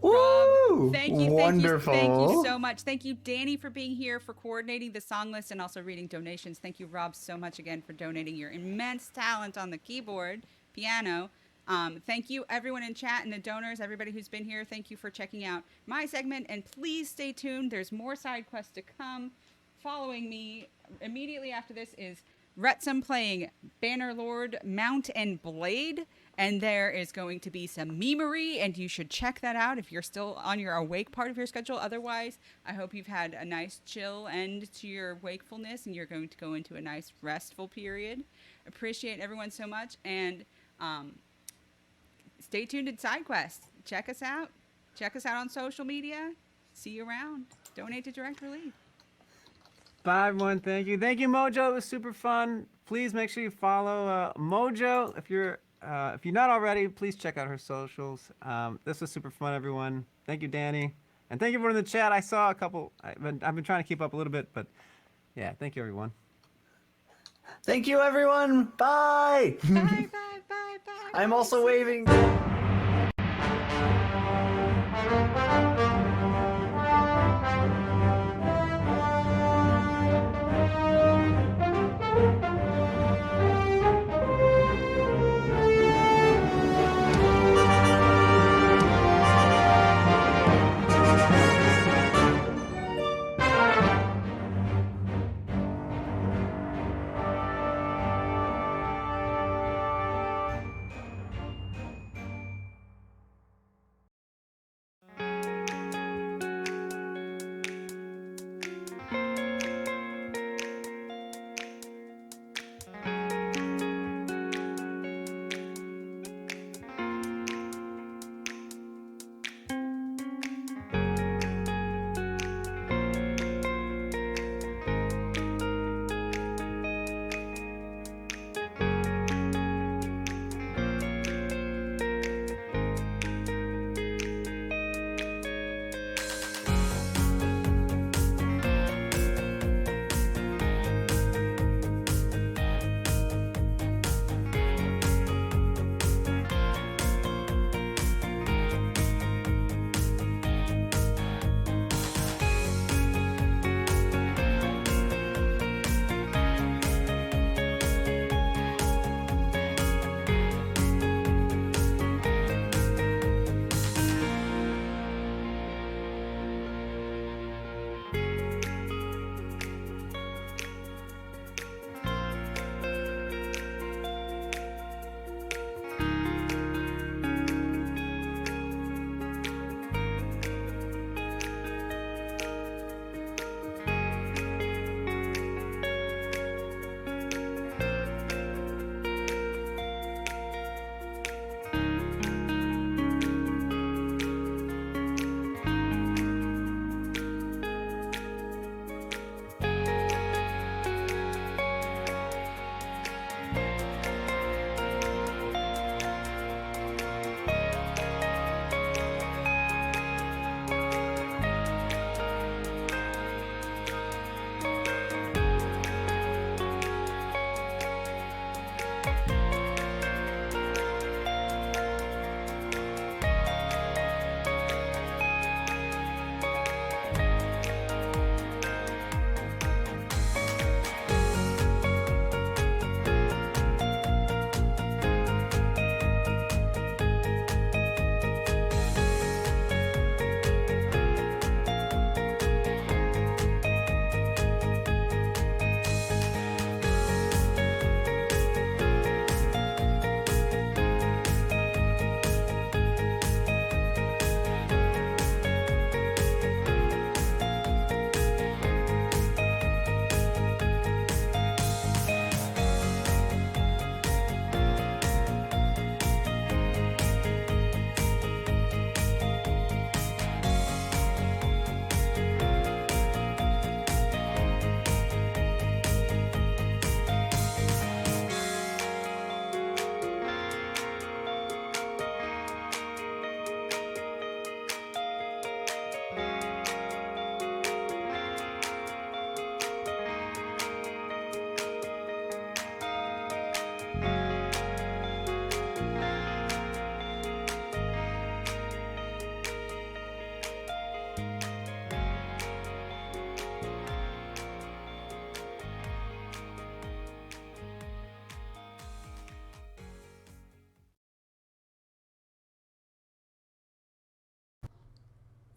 Rob, thank you, Wonderful. thank you so much. Thank you, Danny, for being here, for coordinating the song list and also reading donations. Thank you, Rob, so much again for donating your immense talent on the keyboard, piano. Thank you, everyone in chat and the donors, everybody who's been here. Thank you for checking out my segment, and please stay tuned. There's more side quests to come. Following me immediately after this is Wrexham playing Bannerlord, Mount and Blade, and there is going to be some memery, and you should check that out if you're still on your awake part of your schedule. Otherwise, I hope you've had a nice chill end to your wakefulness, and you're going to go into a nice restful period. Appreciate everyone so much, and stay tuned to SideQuest. Check us out. Check us out on social media. See you around. Donate to Direct Relief. Bye, everyone. Thank you. Thank you, Mojo. It was super fun. Please make sure you follow Mojo. If you're not already, please check out her socials. This was super fun, everyone. Thank you, Danny. And thank you everyone in the chat. I saw a couple. I've been trying to keep up a little bit, but yeah, thank you, everyone. Thank you, everyone. Bye. Bye, bye, bye, bye. I'm also waving.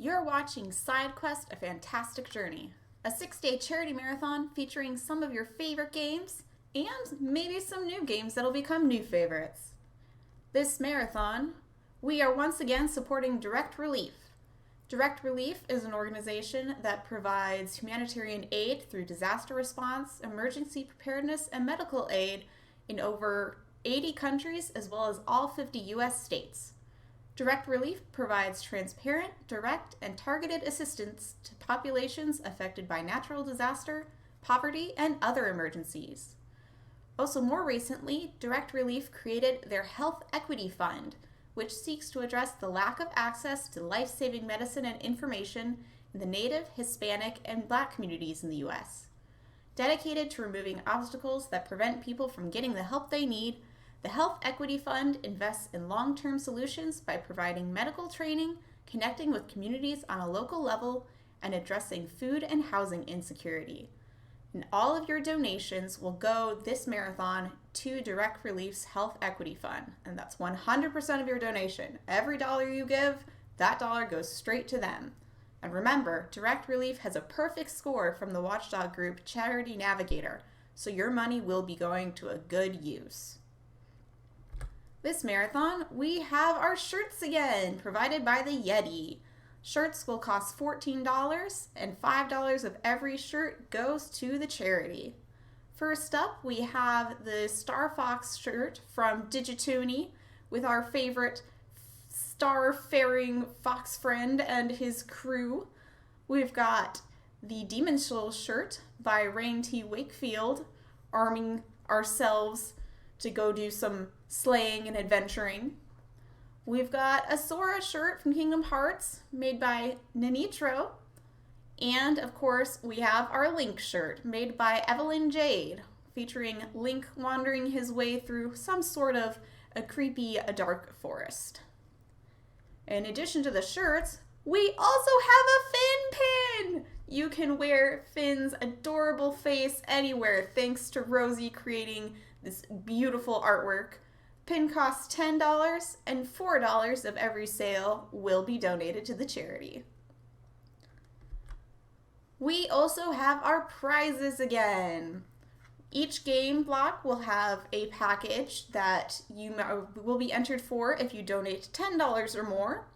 You're watching Side Quest: A Fantastic Journey, a 6-day charity marathon featuring some of your favorite games and maybe some new games that'll become new favorites. This marathon, we are once again supporting Direct Relief. Direct Relief is an organization that provides humanitarian aid through disaster response, emergency preparedness, and medical aid in over 80 countries as well as all 50 U.S. states. Direct Relief provides transparent, direct, and targeted assistance to populations affected by natural disaster, poverty, and other emergencies. Also, more recently, Direct Relief created their Health Equity Fund, which seeks to address the lack of access to life-saving medicine and information in the Native, Hispanic, and Black communities in the U.S. Dedicated to removing obstacles that prevent people from getting the help they need, the Health Equity Fund invests in long-term solutions by providing medical training, connecting with communities on a local level, and addressing food and housing insecurity. And all of your donations will go this marathon to Direct Relief's Health Equity Fund. And that's 100% of your donation. Every dollar you give, that dollar goes straight to them. And remember, Direct Relief has a perfect score from the watchdog group Charity Navigator, so your money will be going to a good use. This marathon, we have our shirts again, provided by the Yeti. Shirts will cost $14, and $5 of every shirt goes to the charity. First up, we have the Star Fox shirt from Digituni with our favorite star-faring fox friend and his crew. We've got the Demon Soul shirt by Rain T. Wakefield, arming ourselves to go do some slaying and adventuring. We've got a Sora shirt from Kingdom Hearts made by Nanitro. And, of course, we have our Link shirt made by Evelyn Jade, featuring Link wandering his way through some sort of a creepy, dark forest. In addition to the shirts, we also have a Finn pin! You can wear Finn's adorable face anywhere thanks to Rosie creating this beautiful artwork. Pin costs $10, and $4 of every sale will be donated to the charity. We also have our prizes again. Each game block will have a package that you will be entered for if you donate $10 or more.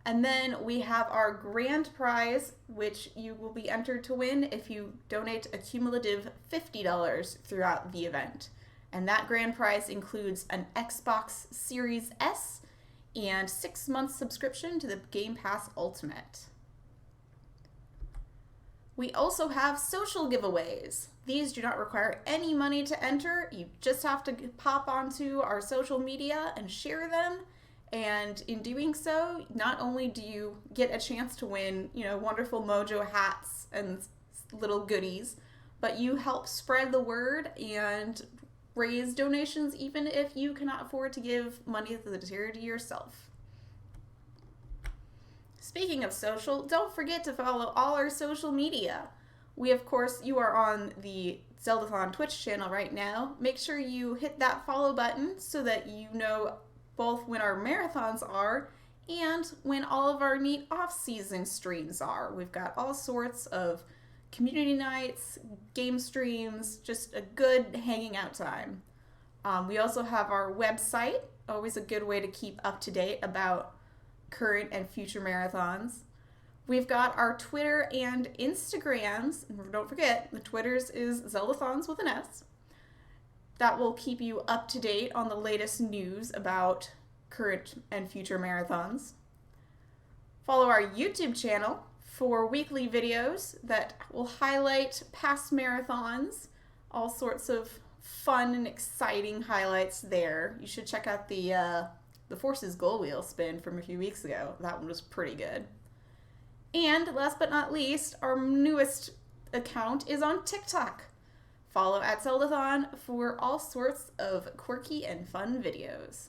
And then we have our grand prize, which you will be entered to win if you donate a cumulative $50 throughout the event. And that grand prize includes an Xbox Series S and 6 months subscription to the Game Pass Ultimate. We also have social giveaways. These do not require any money to enter. You just have to pop onto our social media and share them. And in doing so, not only do you get a chance to win, wonderful Mojo hats and little goodies, but you help spread the word and raise donations even if you cannot afford to give money to the charity yourself. Speaking of social, don't forget to follow all our social media. You are on the Zeldathon Twitch channel right now. Make sure you hit that follow button so that you know both when our marathons are and when all of our neat off-season streams are. We've got all sorts of community nights, game streams, just a good hanging out time. We also have our website, always a good way to keep up to date about current and future marathons. We've got our Twitter and Instagrams, and don't forget, the Twitter's is Zeldathons with an S. That will keep you up to date on the latest news about current and future marathons. Follow our YouTube channel for weekly videos that will highlight past marathons, all sorts of fun and exciting highlights there. You should check out the Forces goal wheel spin from a few weeks ago. That one was pretty good. And last but not least, our newest account is on TikTok. Follow at Zeldathon for all sorts of quirky and fun videos.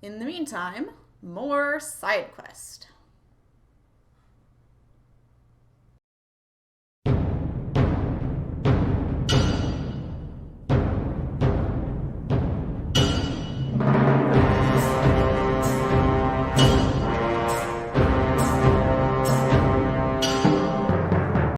In the meantime, more side quest.